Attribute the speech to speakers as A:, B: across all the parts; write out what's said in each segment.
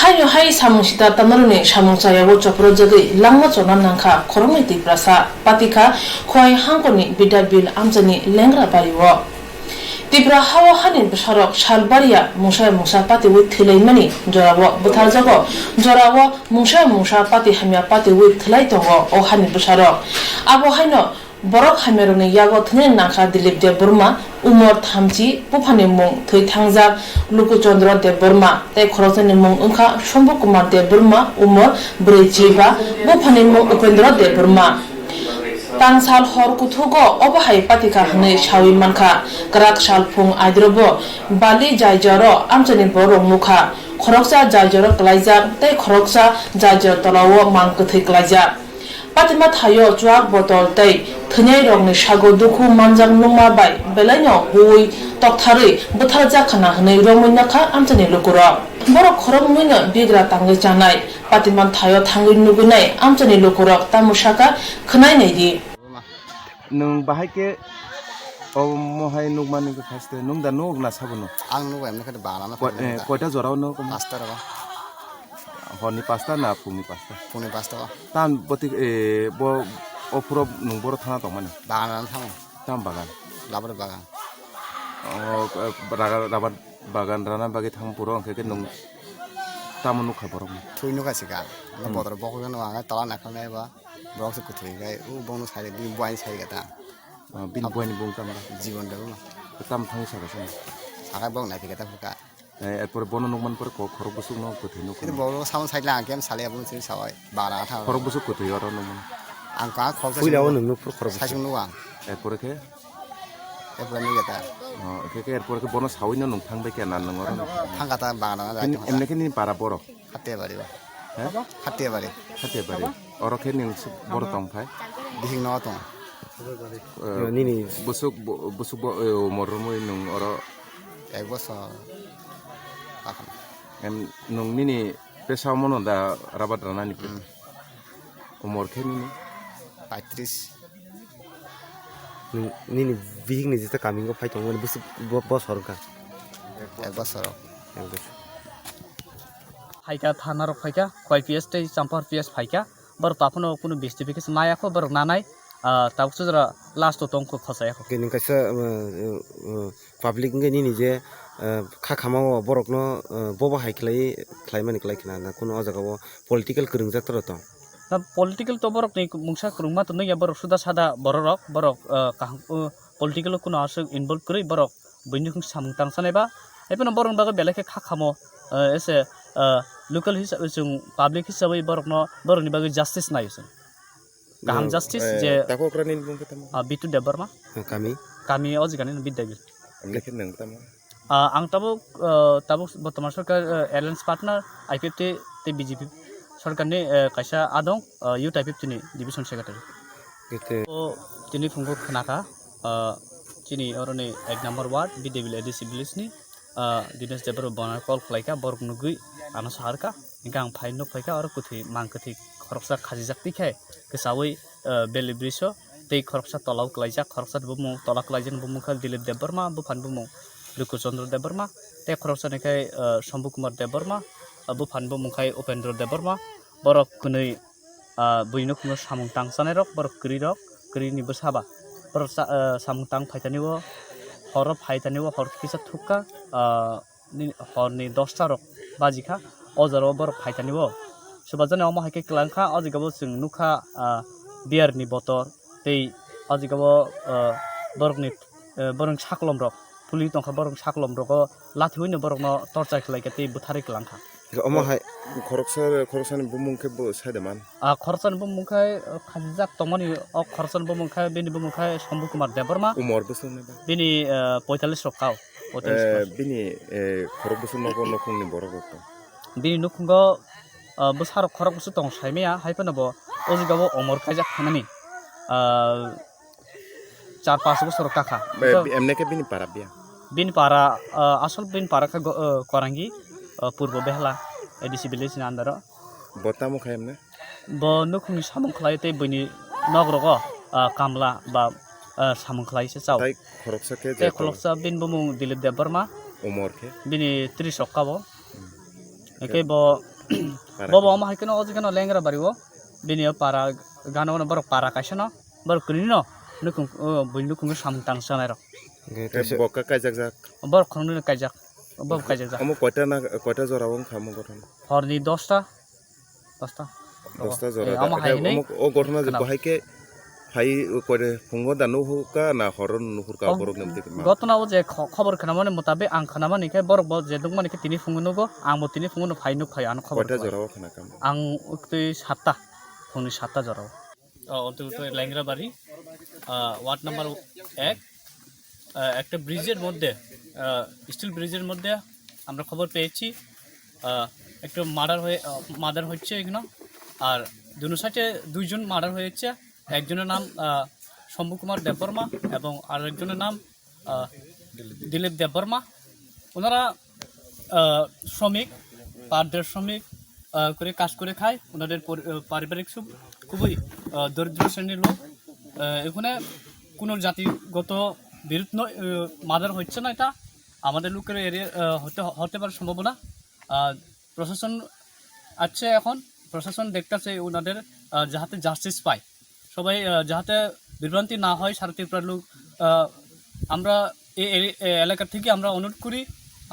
A: hayo hai samung sita tamarune samung sayawo chopro jagi langma chonan nangkha khorongni tiprasa patika khoi hangkoni bidabil amjani lengra bariwo Tipra hawa hanin besarok salbaria musa pati wit thilai mani jorawo buthar jago jorawo musa pati hamya pati wit thilai tongo o hanin besarok abo haino borok hameroni yago thnen nangkha dilip de burma umor thamchi pufani mung thoi thangjak luku chandra de burma tai khorojani mung ungkha shombu kumar de burma umor brechiba pufani mung upendra de burma Tangsal hor kuthugo obahai patika hne shawi manka karak sal phung aidrobo bali jaijaro amchani borok mukha khoroksa jaijaro klaijak tei khoroksa jaijaro tolawo mangkuthai klaijak patima thayo chuak botol tei thnyai rokni sago dukhu manjak nungma bai belaino hui tokthari butharjak khana hne romina kha amchani lokuro borok khorok muino bigra tangai chanai patima thayo thangai nugunai amchani lokurok tamusaka khnai nei
B: nung bahai ke mohai nung mani ke faste nung da nung na sabuno
C: ang nung emne kade bana na
B: koita jorao no ko
C: pasta ra
B: honi pasta na puni pasta tan boti bo ofro nung boro thana to mane
C: bana thang
B: tam bagan
C: labar bagan
B: rabar bagan rana bagi thang puro ke nung tamunu khaboro
C: thui nu ka sika na bodor boko no anga tala na khane ba brok su kuthui gai u bonu sai bi boin sai gata
B: bin boin bong kamera
C: Jibon Dev
B: tam thang sa sa
C: sakai bong na tiketa fuka
B: এরপরে বন নগমান পরে খরক বসুক ন কোথায় no
C: কিন্তু বড় sound side লা game সালে আবু সিরি সাওয়াই বারা থা
B: খরক বসুক কোথায় আর নগমান
C: আং কা খরক
B: ফুইলাও নং খরক
C: সাইসুং নুয়া
B: এরপরে কে
C: এরপরে নি গেতা
B: কে এরপরে কে বন সাউই ন নং থাংবে কে না নং আর
C: থাঙ্গাতা বাগানা
B: এমনে কে নি পারা বড়
C: খাতে বাড়ি বা
B: হ্যাঁ
C: খাতে বাড়ি
B: অর কে নি বড় তং ফাই
C: দিহিং ন তং
B: নি বসুক মরমই নং অর
C: এক বছর আখন
B: em nung nini pesa mono da rabat rana ni umur ke nini
C: 35
D: nini bihing ni jita kami ko fight ngone bos horka
C: এক বছর
E: ফাইকা থানার ফাইকা কয় পিএস তে চাম্পার পিএস ফাইকা बर ताफनो कुनु बेस्टिफिकेशन नायाखो बर नानाय ताबसो जरा लास्ट तंको खसायाखो
D: केनि कासा public ngai nini je kha khamao borokno boba haikhlai mani klaikna na kuno ajagao political kurungjak tro to
E: na political to borok ni mungsa kurungma to ngai borok suda sada borok political kuno asuk involve kri borok bainukhung samung tangsanai ba epono borong baga beleke kha khamo ese local hisabe jung public hisabe borokno boroni baga justice naisen kaham justice je
B: tako kranin bungke tam
E: bitu debarma kami ojigani bidabil
B: amleke nang tam
E: ang tabuk বর্তমান সরকার alliance partner IPFT তে BJP সরকারনি কাইসা আদং ইউট IPFT নি division secretary ও তিনি ফুংগো খনাকা তিনি অরনি 1 number ward বিদেবিল এডিসিবিলিস নি দিনেশ দেবর বনার call ফ্লাইকা বরক নুগুই আনা সাহারকা ইংগাং fine no ফ্লাইকা আর কুথি মাংকথি খরকসা খাজি জাকতি খায় কেসাওই বেলি ব্রিসো তে খরকসা তলাও ক্লাইজা খরকসা বুমু তলা ক্লাইজেন বুমু খাল দিলীপ দেববর্মা বুফান বুমু Luku Chandra Debarma, te khoroksa kai Shambhu Kumar Debarma, Abu Phanbo Mungkai Upendra Debarma, borok kunui buinuk no samung tang sanerok borok kri ni besaba, borok samung tang phaitaniwo, horop phaitaniwo hor kisa thukka hor ni 10 ta rok bajikha ojaro borok phaitaniwo, subajane omo haike klangkha ojigabo jung nukha beer ni botor tei ojigabo borok ni borong saklom rok police तंखा बरं साकलम रको लाथि होइनो बरंनो torture खलाइके बुथारि क्लांखा
B: omo hai khoroksan bumungke bo saidaman
E: खरसान बुमुखाय खाजिजाक तमनि अ खरसान बुमुखाय बेनि बुमुखाय Shambhu Kumar Debbarma
B: umor bosun ba
E: बेनि 45 Rakab
B: bini khorok bosun nogo nokungni borok to
E: बेनि नुखुंगो बसार खरक बुसु तंग साइमेया हाइफनबो ओजिगाबो अमर खाइजाक खानानि 4-5 বছর কাকা
B: এমনে কে বিনি পারা বিয়া
E: बिन पारा आसल बिन पारा का कोरांगी पूर्व बेहला एडिसिबिलिस नांदर
B: बतामो खायमने
E: ब नुखुनि सामं खलायते बनि नगरगो कामला बा सामं खलायसे चाव
B: ताई खरकसा के
E: ते खरकसा बिन बमु दिलीप देबबर्मा
B: उमर के
E: बिनि 30 रकाबो एके ब bobo ama haikeno ojikeno lengra bariwo bini para gano no borok para kaisano borok kunino nukung buinu kungu samtang sanero
B: বকা কাইজাক যাক
E: borok khongno kaijak borok kaijak ja
B: আমো কয়টা জরা ওং খামো গঠন
E: horni 10টা
B: 10টা জরা
E: ama haikene
B: ও ঘটনা যে বহাইকে ফাই কয়রে ফুঙ্গো দানো হুকা না হরন নুহুরকা বরক নামতে
E: gotona o je khobor khanamane motabe ang khanamane ke borok bo je dungmane ke tini fungunugo ang bo tini funguno phainu phai an khobor
B: কয়টা জরা খানা কাম
E: ang uktui 7টা fungni 7টা jorao অন্তত ল্যাংরা বাড়ি ward number 1 একটা ব্রিজের মধ্যে স্টিল ব্রিজের মধ্যে আমরা খবর পেয়েছি একটা মার্ডার হচ্ছে এখানে আর দুনো সাইডে দুইজন মার্ডার হয়েছে একজনের নাম শম্ভু কুমার দেববর্মা এবং আরেকজনের নাম দিলীপ দেববর্মা ওনারা শ্রমিক পারদের শ্রমিক করে কাজ করে খায় ওনাদের পারিবারিক খুবই দরিদ্র শ্রেণীর লোক এখানে কোনো জাতিগত বিরুদ্ধ মার্ডার হচ্ছে না এটা আমাদের লোকের এরিয়া হতে পারে সম্ভাবনা প্রশাসন আছে এখন প্রশাসন দেখতেছে ওনাদের যাতে জাস্টিস পায় সবাই যাতে বিভ্রান্তি না হয় সারা ত্রিপুরার লোক আমরা এই এলাকা থেকে আমরা অনুরোধ করি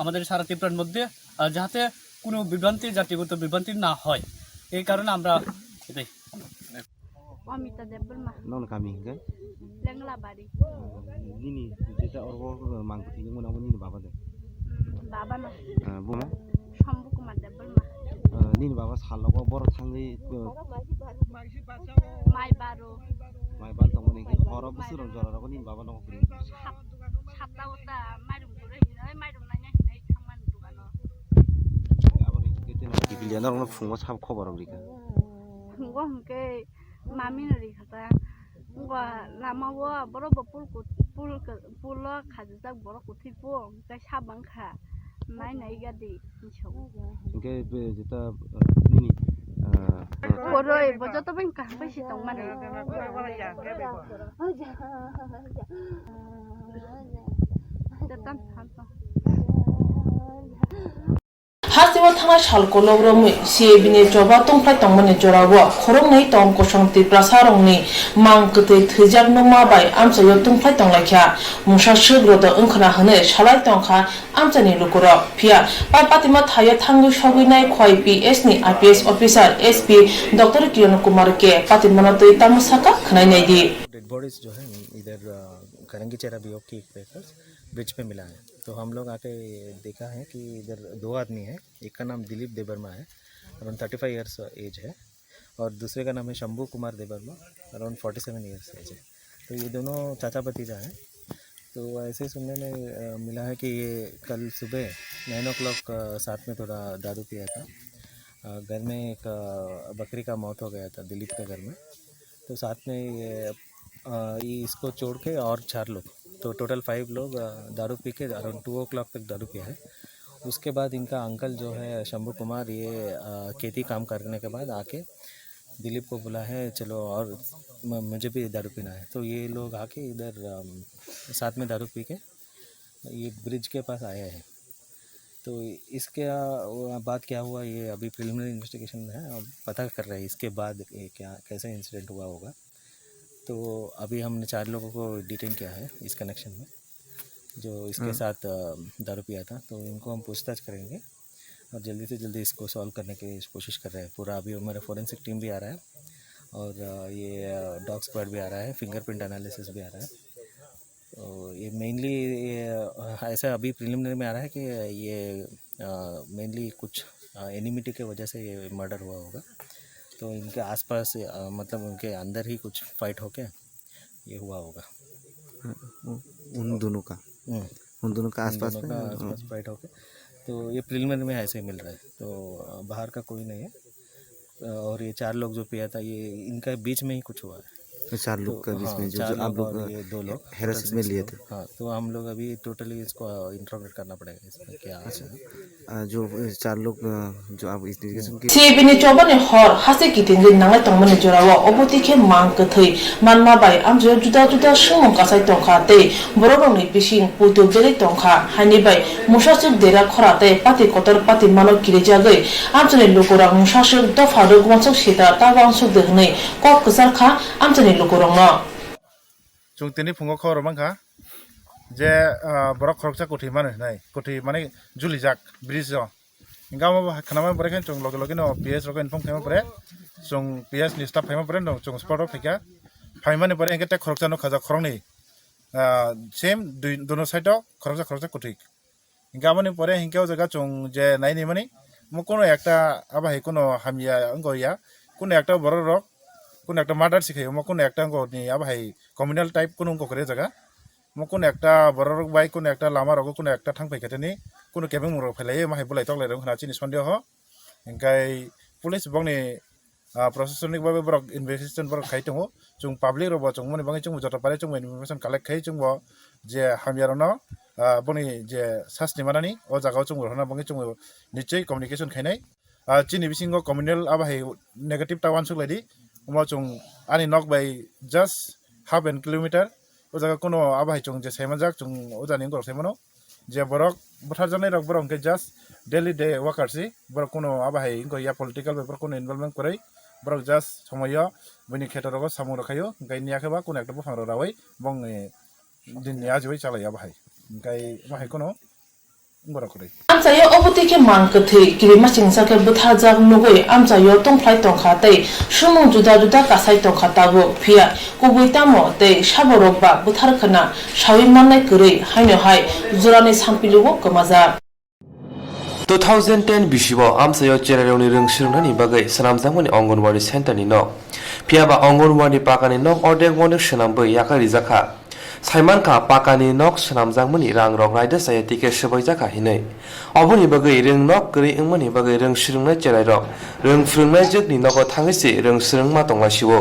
E: আমাদের সারা ত্রিপুরার মধ্যে যাতে কোনো বিভ্রান্তি জাতিগত বিভ্রান্তি না হয় এই কারণে আমরা এটাই
F: Amita Debbarma
D: non kami ke
F: লেংলা বাড়ি
D: nini jeta orgo mangko tingi mona nini baba de
F: বাবা না
D: buma
F: Shambhu Kumar Debbarma
D: nini baba salogo bor thangi
F: মাই বারো
D: mai bal tong ni ke horo busur jora ro nini baba no kri
F: সাতটা ওটা মাইরুম করে হিনাই মাইরুম নাইনা হিনাই থামান দোকানো
D: aboni kete na biliana ro fungo sab khobar rika
F: হুঙ্গো হুঙ্কে মামিনো রেখাতা হুঙ্গো লামাবো বড় পুল খাজা বড় কুথিপো গাই সাবাংখা নাই নাই গাদি মিছৌ
D: ke jeta nini
F: করই বজত বেংকা পয়সা দং মানে তেতান হাতো
A: Hasiwa thanga shalko logromui CAB-ni joba tongplai tongmani jorawo khorongnai tong kosong Tripura sarongni mangkutui thwijak nungma bai amchayo tongplai tonglaikha mungsa sugrodo wngkhana hwnwi salai tongkha amchani lukuro phia bai patima thayo thangui soguinai khoi PS ni IPS officer SP Dr. Kiran Kumar ke patimano tui tamusaka khnainai di
G: dead bodies जो है इधर करंगी चेरा BO की bridge पे मिला है तो हम लोग आके देखा है कि इधर 2 आदमी हैं एक का नाम दिलीप देबर्मा है अराउंड 35 इयर्स एज है और दूसरे का नाम है Shambhu Kumar Debbarma around 47 years age है तो ये दोनों चाचा भतीजा हैं तो ऐसे सुनने में मिला है कि ये कल सुबह 9 o'clock साथ में थोड़ा दारू पिया था घर में एक बकरी का मौत हो गया था दिलीप के घर में तो साथ में ये इसको छोड़ के और 4 लोग तो टोटल 5 लोग दारू पी के अराउंड 2 o'clock तक दारू पिया है उसके बाद इनका अंकल जो है शंभू कुमार ये खेती काम करने के बाद आके दिलीप को बोला है चलो और मुझे भी दारू पीना है तो ये लोग आके इधर साथ में दारू पी के ये ब्रिज के पास आए हैं तो इसके बाद क्या हुआ ये अभी प्रिलिमिनरी इन्वेस्टिगेशन है अब पता कर रहे हैं इसके बाद ये क्या कैसा इंसिडेंट हुआ होगा तो अभी हमने 4 लोगों को डिटेन किया है इस कनेक्शन में जो इसके साथ दारू पिया था तो इनको हम पूछताछ करेंगे और जल्दी से जल्दी इसको सॉल्व करने की कोशिश कर रहे हैं पूरा अभी हमारा फोरेंसिक टीम भी आ रहा है और ये डॉग स्क्वाड भी आ रहा है फिंगरप्रिंट एनालिसिस भी आ रहा है तो ये मेनली ऐसा अभी प्रिलिमिनरी में आ रहा है कि ये मेनली कुछ एनिमिटी के वजह से ये मर्डर हुआ होगा तो इनके आसपास मतलब उनके अंदर ही कुछ फाइट होके ये हुआ होगा
D: उन दोनों का आसपास
G: फाइट होके तो ये प्रिलिमिनरी में ऐसे ही मिल रहा है तो बाहर का कोई नहीं है और ये 4 लोग जो पिया था ये इनका बीच में ही कुछ हुआ है
D: 4 लोग के बीच में जो
G: 4
D: आप लोग
G: और ये 2 लोग
D: हेरासमेंट में लिए थे
G: हाँ तो हम लोग अभी टोटली इसको इंट्रोगेट करना पड़ेगा इसमें क्या है
D: जो 4 लोग जो आप इन्वेस्टिगेशन की
A: CBN chobani hor hase kitingi nangai tongmani jorawa oboti khe mang kathei manma bai amjo juda juda shung kasai tongkha te bororoni bising putu bele tongkha hani bai musasuk dera khorate pati kotor pati mano kirejagai amjani lokorang musasuk dofa rogmansuk sita tawangsuk dehnei kok ksar kha amjani lokorang no
H: chung tini phungo khor mangkha je borok khoroksa kothi mane nai kothi mane julijak bridge jo ingama khanama pore khan chung loge loge no PS ro inform khama pore chung PS ni staff khama pore no chung spot of phika phaimane pore engete khoroksa no khaja khorong ni same dono side khoroksa kothi ingama ni pore hinkao jaga chung je nai ni mani mo kono ekta aba he kono hamia ngoya kono ekta borok rok কোন একটা murder শিখাই মো কোন একটা নি আবা high communal type কোন করে জায়গা মো কোন একটা বড় রক বাই কোন একটা লামা রক কোন একটা থাং ফাইখাতেনি কোন কেবেং মর ফেলাই মাহাই বলাই তকলাই রং হনা চিনি সন্দেহ এঙ্কাই পুলিশ বংনি প্রশাসনিক ভাবে বড় ইনভেস্টিগেশন বড় খাই দङ जों পাবলিক রব जों মনি বাঙি जों জটা পারে जों ইনফরমেশন কালেক্ট খাই जों যে হামিয়ারনো বনি যে সাসনি মানানি ও জায়গাও जों হনা বাঙি जों নিশ্চয় কমিউনিকেশন খাইনাই চিনি বিসিঙ্গ কমিউনাল আবা হাই নেগেটিভ টাওয়ান সুলাইদি उमा chung ani nok by just half an kilometer o jaga kono abai chung je semanjak chung o jani ngor semano je borok bothar janai rok borok ke just daily day workers si borok kono abai ngo ya political paper kono involvement korai borok just somoyo bini khetor rok samu rakhayo gai niya khaba kono ekta bofang rawai bong din niya joi chalai abai gai mahai kono
A: amchayo oboti ke mang kathei kirima singsa ke butha jak nugoi amchayo tongflai tongkha tei sumung juda juda kasai tongkha tago phia kubui tamo tei saborok ba buthar khana sawi mannai kurei haino hai jurani sampilugo kamaja
I: 2010 bisibo amsayo cheraroni rungsirungni bagai sanamjangmani ongonwari center ni nok phiaba ongonwari pakani nok ordek monik shanambai yaka rijaka Simon ka pakani nok sanamjangmani rang rok raida saya tiket sebaijaka hinai oboni bagai reng nok gri ingmani bagai reng sirungnai cherai rok reng frungnai jukni nogo thangisi reng sirungma tonglasibo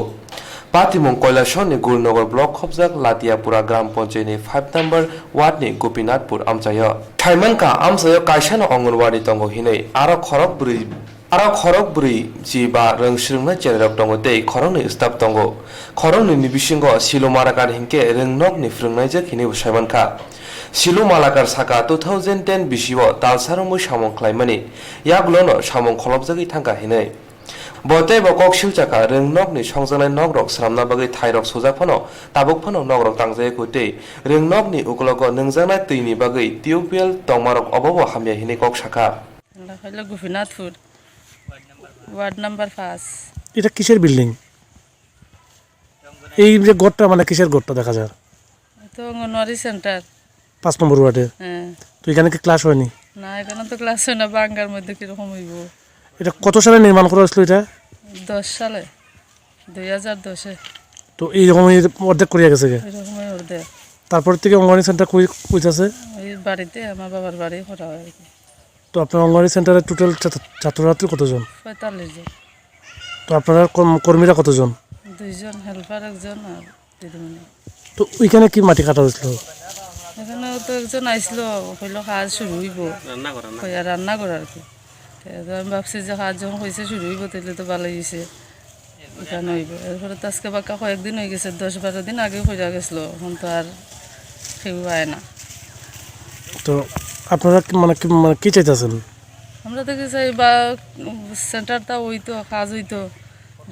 I: Patimong Koilashon ni Gulnogar Block Khobjak Latiapura Gram Panchayat ni 5 number ward ni Gopinathpur amchayo Thaiman ka amchayo kaisano ongonwari tongo hinai aro khorok buri jiba reng sirungna cherok tongo tei khorong ni staff tongo khorong ni bisingo silomarakar hinke reng nok ni frungnai jak hinai Simon ka silomalakar saka 2010 bisibo talsaromu samong khlaimani yaglono samong kholobjagi thangka hinai Botai bokok silchaka reng nok ni songjanai nok rok sramna bagai thairok sojak phano tabuk phano nok rok tangjai kotei reng nok ni uklogo nungjanai tui ni bagai tubewell tongmarok obobo hamya hinai kok saka
J: Hello Gopinathpur ward number 5
K: এটা কিসের building এই যে গড়টা মানে কিসের গড়টা দেখা যায়
J: তো অঙ্গনওয়াড়ি সেন্টার
K: 5 নম্বর ওয়ার্ডে
J: হ্যাঁ
K: তো এখানে কি ক্লাস হয়নি
J: না এখানে তো ক্লাস হয় না বাঙ্গার মধ্যে কি রকম হইব
K: এটা কত সালে নির্মাণ করা হয়েছিল এটা
J: 10 সালে 2010 এ
K: তো এই রকম অর্ধেক করিয়া গেছে
J: এরকম অর্ধেক
K: তারপর থেকে অঙ্গনওয়াড়ি সেন্টার কই আছে
J: এই বাড়িতে আমার বাবার বাড়ি করা হয়
K: তো আপনার অঙ্গনওয়াড়ি সেন্টারে টোটাল ছাত্রছাত্রী কতজন
J: 45 জন
K: তো আপনারা কর্মীরা কতজন
J: 2 জন হেল্পার একজন আর দিদিমণি
K: তো ওইখানে কি মাটি কাটা হয়েছিল
J: এখানে তো একজন আইছিল কইলো কাজ শুরু হইব রান্না করা আর কি আমি ভাবছি যে কাজ যখন হয়েছে শুরু হইব তাহলে তো ভালোই হয়েছে এখানে হইব এরপরে তো আজকে বাক্কা কয়েকদিন হয়ে গেছে 10-12 দিন আগে হয়ে গেছিলো এখন তো আর কেউ হয় না
K: তো আপনারা মানে কি চাইতেছেন
J: আমরা তো কি চাই বা সেন্টারটা হইতো কাজ হইতো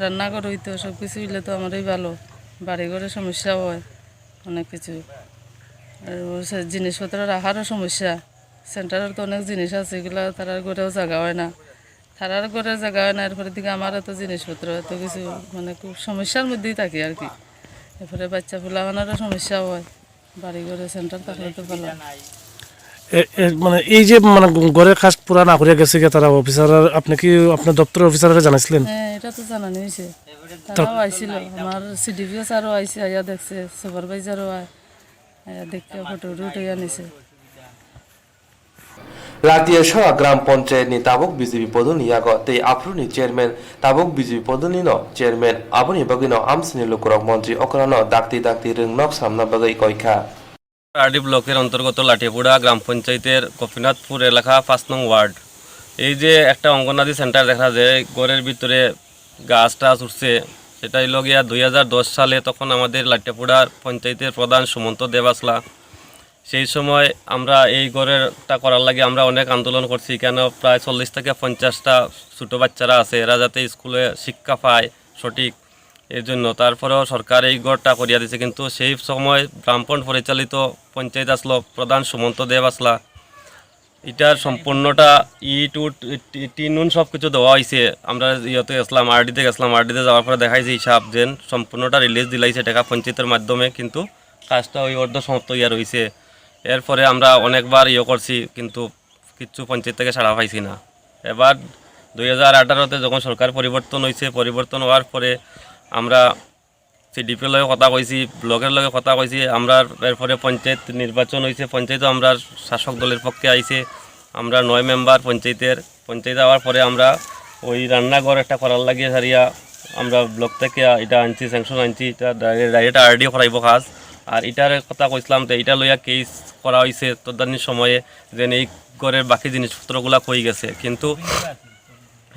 J: রান্নাঘর হইতো সব কিছু হইলে তো আমারই ভালো বাড়ি ঘরে সমস্যা হয় অনেক কিছু আর জিনিসপত্র রাখারও সমস্যা সেন্টারের তো অনেক জিনিস আছে এগুলো তারার ঘরেও জায়গা হয় না তারার ঘরে জায়গা হয় না এরপরে দিকে আমারও তো জিনিসপত্র এত কিছু মানে খুব সমস্যার মধ্যেই থাকি আর কি এরপরে বাচ্চা ফুলাবানারও সমস্যা হয় বাড়ি ঘরে সেন্টার থাকলে তো ভালো
K: মানে এই যে মানে ঘরের কাজ পুরা না করিয়া গেছে তারা অফিসার আপনি কি আপনার দপ্তরের অফিসাররা জানাইছিলেন
J: হ্যাঁ এটা তো জানানো হয়েছে তারাও আইছিল আমার সিডিপিও স্যারও আইসে আইয়া দেখছে সুপারভাইজারও আয়া দেখতে ফটো উঠে আনিছে
I: Latia Shara Gram Ponche ni Tabuk BJP Poduni Yago, the Apruni Chairman, Tabuk BJP Poduni no, Chairman, Abuni Bagino, Amsini Lukurok Montri, Okrano, Dakti Ring Nok Samna Bagai Koika.
L: RD ব্লকের অন্তর্গত লাঠিপুরা গ্রাম পঞ্চায়েতের গোপীনাথপুর এলাকা 5 নং word. এই যে একটা anganwadi centre দেখা যায় ঘরের ভিতরে গাছ টাছ উঠছে, সেটা হইল গিয়া 2010 সালে তখন আমাদের লাঠিপুরার পঞ্চায়েতের প্রধান সুমন্ত দেব আসলা। সেই সময় আমরা এই ঘরেরটা করার লাগে আমরা অনেক আন্দোলন করছি, কেন প্রায় 40 থেকে 50টা ছোটো বাচ্চারা আছে, এরা যাতে স্কুলে শিক্ষা পায় সঠিক, এর জন্য তারপরেও সরকার এই ঘরটা করিয়া দিয়েছে। কিন্তু সেই সময় ব্রাহ্মণ পরিচালিত পঞ্চায়েত আসলো, প্রধান সুমন্ত দেব আসলা। এটার সম্পূর্ণটা টিনুন সব কিছু দেওয়া হয়েছে। আমরা ইয়েতে গেছিলাম, আরডিতে গেছিলাম, আরডিতে যাওয়ার পরে দেখাইছে হিসাব যে সম্পূর্ণটা রিলিজ দিলাইছে টাকা পঞ্চায়েতের মাধ্যমে, কিন্তু কাজটা ওই অর্ধ সমাপ্ত ইয়া রয়েছে। এরপরে আমরা অনেকবার ইয়ে করছি, কিন্তু কিচ্ছু পঞ্চায়েত থেকে ছাড়া পাইছি না। এবার 2018-তে যখন সরকার পরিবর্তন হয়েছে, পরিবর্তন হওয়ার পরে আমরা সিডিপির লগে কথা কইছি, ব্লকের লগে কথা কইছি। আমরা এরপরে পঞ্চায়েত নির্বাচন হয়েছে, পঞ্চায়েতও আমরা শাসক দলের পক্ষে আইছে। আমরা 9 মেম্বার পঞ্চায়েত হওয়ার পরে আমরা ওই রান্নাঘর একটা করার লাগিয়ে সারিয়া আমরা ব্লক থেকে এটা আনছি, স্যাংশন আনছি, এটা ডাইরেক্ট আরডিও করাইব কাজ। আর এটার কথা কইছিলাম তো, এটা লইয়া কেস করা হয়েছে তদানীর সময়ে, যে এই ঘরের বাকি জিনিসপত্রগুলা কই গেছে। কিন্তু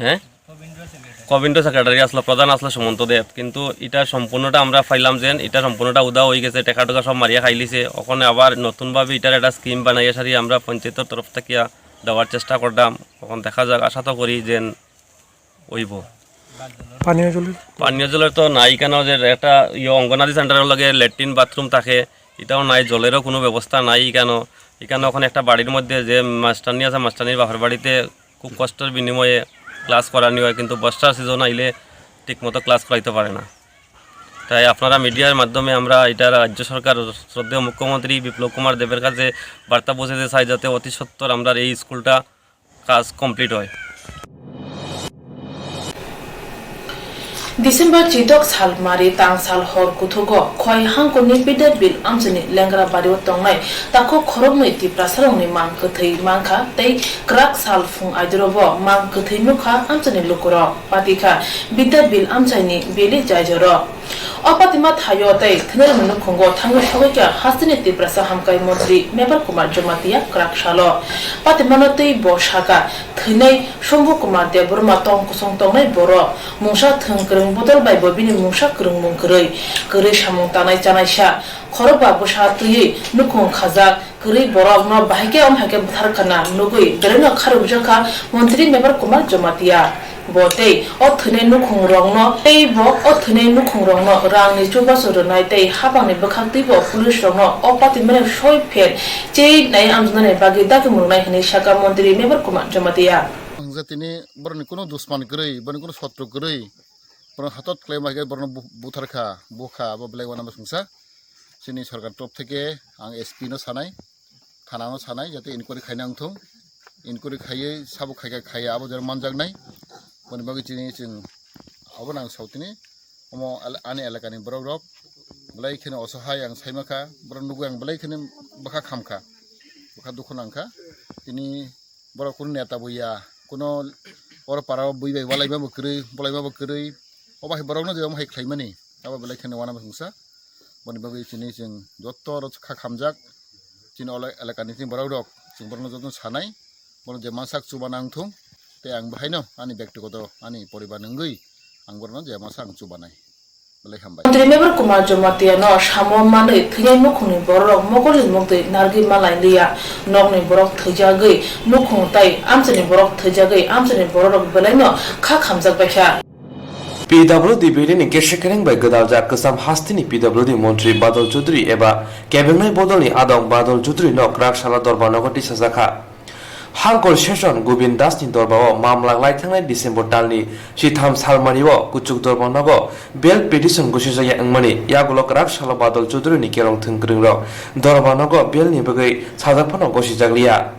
L: হ্যাঁ, কবিন্দ্র সেক্রেটারি আসলো, প্রধান আসলো সুমন্ত দেব, কিন্তু এটা সম্পূর্ণটা আমরা পাইলাম যে এটা সম্পূর্ণটা উদা হয়ে গেছে, টাকা টুকা সব মারিয়া খাইলিছে। ওখানে আবার নতুনভাবে এটার একটা স্কিম বানাইয়া সারি আমরা পঞ্চায়েতের তরফ থেকে দেওয়ার চেষ্টা করলাম। তখন দেখা যাক, আশা তো করি যে হইব। পানীয় জলের তো নাই, কেন যে একটা অঙ্গনাদি সেন্টারের লগে ল্যাট্রিন বাথরুম থাকে, এটাও নাই, জলেরও কোনো ব্যবস্থা নাই। এখানে ওখানে একটা বাড়ির মধ্যে যে মাস্টারনি আছে, মাস্টারনির বাপের বাড়িতে খুব কষ্টের বিনিময়ে ক্লাস করানি হয়, কিন্তু বর্ষার সিজন আইলে ঠিকমতো ক্লাস করাইতে পারে না। তাই আপনারা মিডিয়ার মাধ্যমে আমরা এটা রাজ্য সরকার শ্রদ্ধেয় মুখ্যমন্ত্রী বিপ্লব কুমার দেবের কাছে বার্তা পৌঁছাতে চাই, যাতে অতি সত্বর আমরা এই স্কুলটা কাজ কমপ্লিট হয়।
A: December Chidok Salmari Tang Sal Hor Kutugo, Koi Hankoni Bidet Bill Amsini Lengra Bario Tongai, Tako Koromni Prasaroni Man Kuthi Manka, They Krak Sal Fung Idrobo, Man Kuthi Muka, Amsini Lukuro, Patika, Bidet Bill Amsini, Billy Jajoro. Opatimat Hayote, Tnermunu Kongo, Tango Shoga, Hastiniti Prasa Hamkai Modri, Meber Kumar Jomatia, Krak Shalo, Patimanote Boshaka, Tine, Shumbu Kumar de Burma Tong Kusong Tongai Boro, Musha Tunkering Budal by Bobini Musha Kurung Munkuri, Kuri Shamontanai Janaisha, Koroba Busha Tuyi, Nukung Kazak, Kuri Borog no Bahike Hake Tarkana, Nugui, Berena Karubjaka, Montri Meber Kumar Jomatia. Bote, Otune Nukung Rongno, Abo, Otune Nukung Rongno, Rangni Jubasur Night, Habani Bakatibo, Foolish Rongno, Opatiman Shoy Pet, Jade Nay Amzane Bagi Dakumunai, Shaka Montri, Meber Kuma Jomatia.
M: Zatini, Bornikuno Dusman Gray, Bornikuno Sotro Gray, Born Hatot Claim I get Borno Butarka, Boka, Boblay one of Musa, Sini Sarka Top Take, Ang Espino Sanai, Kanano Sanai, Jati Inquiry Kainangtum, Inquiry Kaye, Sabukaya Kaya, Abo their Manjagnai. When bagi jenis yang apa nang saut ini, omo ane elakani berorok, belai kene osoha yang saya maka berenduga yang belai kene baka kamka, baka dukunangka, ini berokun niata buya, kuno orang para buya walai ma berkeri, obah berokno jadi omah iklay mani, apa belai kene wana bangsa, when bagi jenis yang jotor kakamjak, jenis oleh elakani ini berorok, sing berno jotun sanai, berno jemasak coba nangtung. Te ang bahay no, ani ব্যক্তিগত ani পরিবার নঙ্গই angborno je masang chubanai belai hambai
A: Montri Meber Kumar Jomatia no Shamo Mane Thiyai Nukuni Borok Mogoli Mokte Nargi Malai Lia Nogni Borok Thijagei Nukung Tai Amsani Borok Thijagei Amsani Borok belai no Khak Hamjak Baikha
I: PWD Bilini Keshekereng by Gadalja Kasam Hastini PWD Montri Badal Chudri Eba Kebenai Bodoni Adong Badal Chudri no Krak Shala Dorbanogoti Sazaka Hankol Session Gubin Dustin Dorbao Mamlang Lightangai December Talni Shitham Salmariwo Kuchuk Dorbonago Bel Petition Gushisaya Angmani Yagulok Rak Shala Badal Chudri Nikerong Tunkringro Dorbanago Bel Nibagai Sadapano Goshijaglia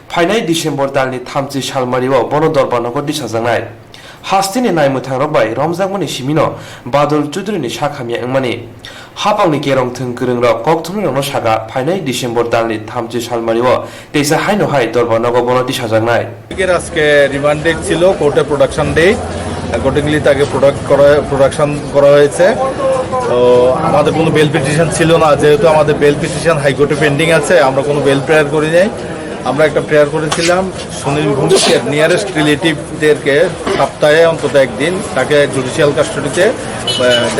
I: Painai December Talni Tamsi Salmariwo Bono Dorbanago Disazangai Hastini Naimutangrobai Romzangmani Shimino Badal Chudri Shakhamya Angmani Hapangni kerong thung kurung rok Koktwma rokno saka phainai December dalni 3 salmario teisa haino hai dorbonogo bonoti sajaknai
H: আজকে remand date ছিল কোর্টে production date accordingly তাকে production করা হয়েছে তো আমাদের কোনো bail petition ছিল না যেহেতু আমাদের বেল পিটিশন হাইকোর্টে পেন্ডিং আছে আমরা কোনো বেল প্রেয়ার করি নাই আমরা একটা প্রেয়ার করেছিলাম সুনীল ভৌমিকের নিয়ারেস্ট রিলেটিভদেরকে সপ্তাহে অন্তত একদিন তাকে জুডিশিয়াল কাস্টডিতে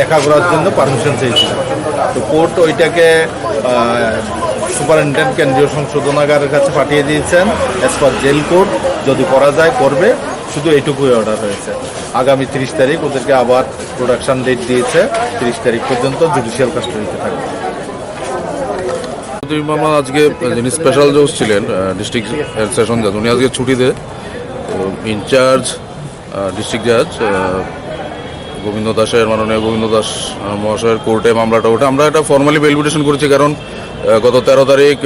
H: দেখা করার জন্য পারমিশন চেয়েছিলাম তো কোর্ট ওইটাকে সুপারিনটেন্ডেন্ট কেন্দ্রীয় সংশোধনাগারের কাছে পাঠিয়ে দিয়েছেন অ্যাজ পার জেল কোড যদি করা যায় করবে শুধু এইটুকুই অর্ডার হয়েছে আগামী 30 তারিখ ওদেরকে আবার প্রোডাকশন ডেট দিয়েছে 30 তারিখ পর্যন্ত জুডিশিয়াল কাস্টডিতে থাকবে
B: মামলা আজকে যিনি স্পেশাল জজ ছিলেন ডিস্ট্রিক্ট সেশন জাজ উনি আজকে ছুটিতে ইনচার্জ ডিস্ট্রিক্ট জাজ গোবিন্দ দাসের মাননীয় গোবিন্দ দাস মহাশয়ের কোর্টে মামলাটা ওঠে আমরা এটা ফর্মালি বেল পিটিশন করেছি কারণ গত 13 তারিখ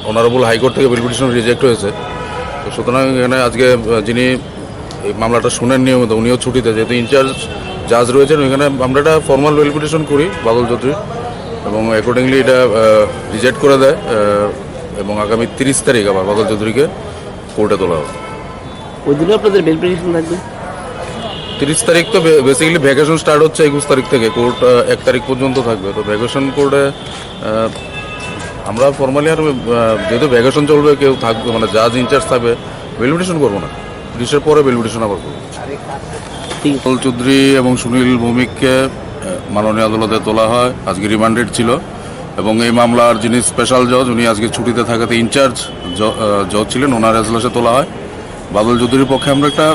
B: অনারেবল হাইকোর্ট থেকে বেল পিটিশন রিজেক্ট হয়েছে তো সুতরাং এখানে আজকে যিনি এই মামলাটা শুনেন নিয়মিত উনিও ছুটিতে যেহেতু ইনচার্জ জাজ রয়েছেন ওইখানে আমরা একটা ফর্মাল বেল পিটিশন করি বাদল চৌধুরী এবং অ্যাকর্ডিংলি এটা রিজেক্ট করে দেয় এবং আগামী 30 তারিখ আবার বাদল চৌধুরীকে কোর্টে তোলা হবে
E: ওই দিনে আপনাদের বেল পিটিশন থাকবে
B: 30 তারিখ তো বেসিক্যালি ভ্যাকেশন স্টার্ট হচ্ছে 21 তারিখ থেকে কোর্ট 1 তারিখ পর্যন্ত থাকবে তো ভ্যাকেশন কোর্টে আমরা ফর্মালি আর যেহেতু ভ্যাকেশন চলবে কেউ থাকবে মানে জাজ ইনচার্জ থাকবে বেল পিটিশন করবো না 30-এর পরে বেল পিটিশন আবার করবো বাদল চৌধুরী এবং সুনীল ভৌমিককে মাননীয় আদালতে তোলা হয় আজকে রিমান্ডেড ছিল এবং এই মামলার যিনি স্পেশাল জজ উনি আজকে ছুটিতে থাকাতে ইনচার্জ জজ ছিলেন ওনার এজলাসে তোলা হয় বাদল চৌধুরীর পক্ষে আমরা একটা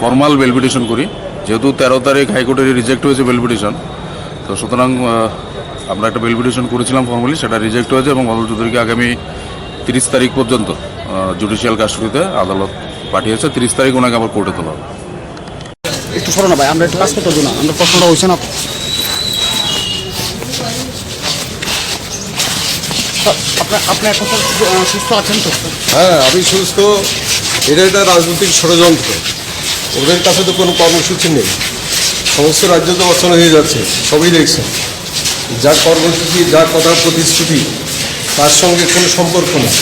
B: ফর্মাল বেল পিটিশন করি যেহেতু 13 তারিখ হাইকোর্টে রিজেক্ট হয়েছে বেল পিটিশন তো সুতরাং আমরা একটা বেল পিটিশন করেছিলাম ফর্মালি সেটা রিজেক্ট হয়েছে এবং বাদল চৌধুরীকে আগামী 30 তারিখ পর্যন্ত জুডিশিয়াল কাস্টডিতে আদালত পাঠিয়েছে 30 তারিখ ওনাকে আবার কোর্টে তোলা হবে
C: একটু সরো না ভাই আমরা একটু কাজ করতে না আমরা প্রশ্নটা হয়েছে না আপনি এখন সুস্থ আছেন তো
N: হ্যাঁ আমি সুস্থ এটা একটা রাজনৈতিক ষড়যন্ত্র ওদের কাছে তো কোনো কর্মসূচি নেই সমস্ত রাজ্য তো অচল হয়ে যাচ্ছে সবই দেখছেন যার কর্মসূচি যার কথার প্রতিশ্রুতি তার সঙ্গে কোনো সম্পর্ক নেই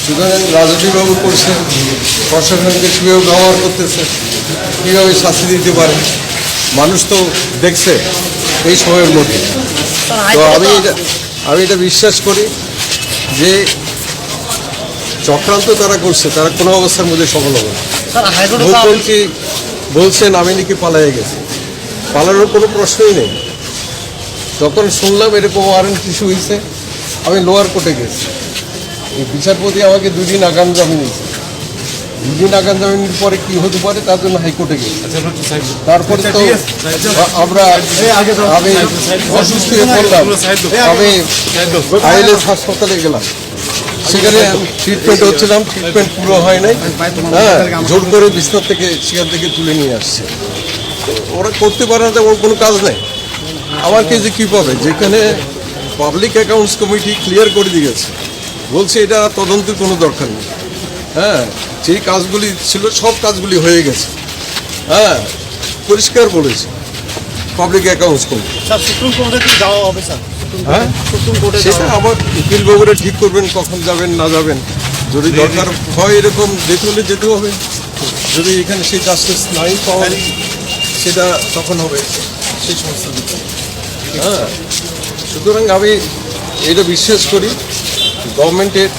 N: সুতরাং রাজনৈতিকভাবে করছে প্রশাসনকে কীভাবে ব্যবহার করতেছে কীভাবে শাস্তি দিতে পারে মানুষ তো দেখছে এই সময়ের মধ্যে তো আমি এটা বিশ্বাস করি যে চক্রান্ত তারা করছে তারা কোনো অবস্থার মধ্যে সফল হবে না মুখ্যমন্ত্রী বলছেন আমি নাকি পালিয়ে গেছি পালানোর কোনো প্রশ্নই নেই যখন শুনলাম এরকম ওয়ারেন্ট ইস্যু হয়েছে আমি লোয়ার কোর্টে গেছি এই বিচারপতি আমাকে 2 দিন আগাম জামিন দিয়েছে 2 দিন আগাম জামিনের পরে কী হতে পারে তার জন্য হাইকোর্টে গেছি তারপরে তো আমি অসুস্থ হয়ে পড়লাম আমি আইএলএস হাসপাতালে গেলাম সেখানে ট্রিটমেন্ট হচ্ছিলাম ট্রিটমেন্ট পুরো হয় নাই হ্যাঁ জোর করে বিছনা থেকে সেখান থেকে তুলে নিয়ে আসছে ওরা করতে পারে না ওর কোনো কাজ নেই আমার কাছে কী পাবে যেখানে পাবলিক অ্যাকাউন্টস কমিটি ক্লিয়ার করে দিয়েছে বলছে এটা তদন্তের কোনো দরকার নেই হ্যাঁ যেই কাজগুলি ছিল সব কাজগুলি হয়ে গেছে হ্যাঁ পরিষ্কার বলেছে public accounts committee
C: sir supreme কোর্টে কি যাওয়া হবে স্যার
N: হ্যাঁ সেটা আবার উকিল বাবুরা ঠিক করবেন কখন যাবেন না যাবেন যদি দরকার হয় এরকম যেতে হলে যেতে হবে যদি এখানে সেই জাস্টিস নাই পাওয়া সেটা তখন হবে সেই সমস্ত দিকে হ্যাঁ সুতরাং আমি এটা বিশ্বাস করি গভর্নমেন্টের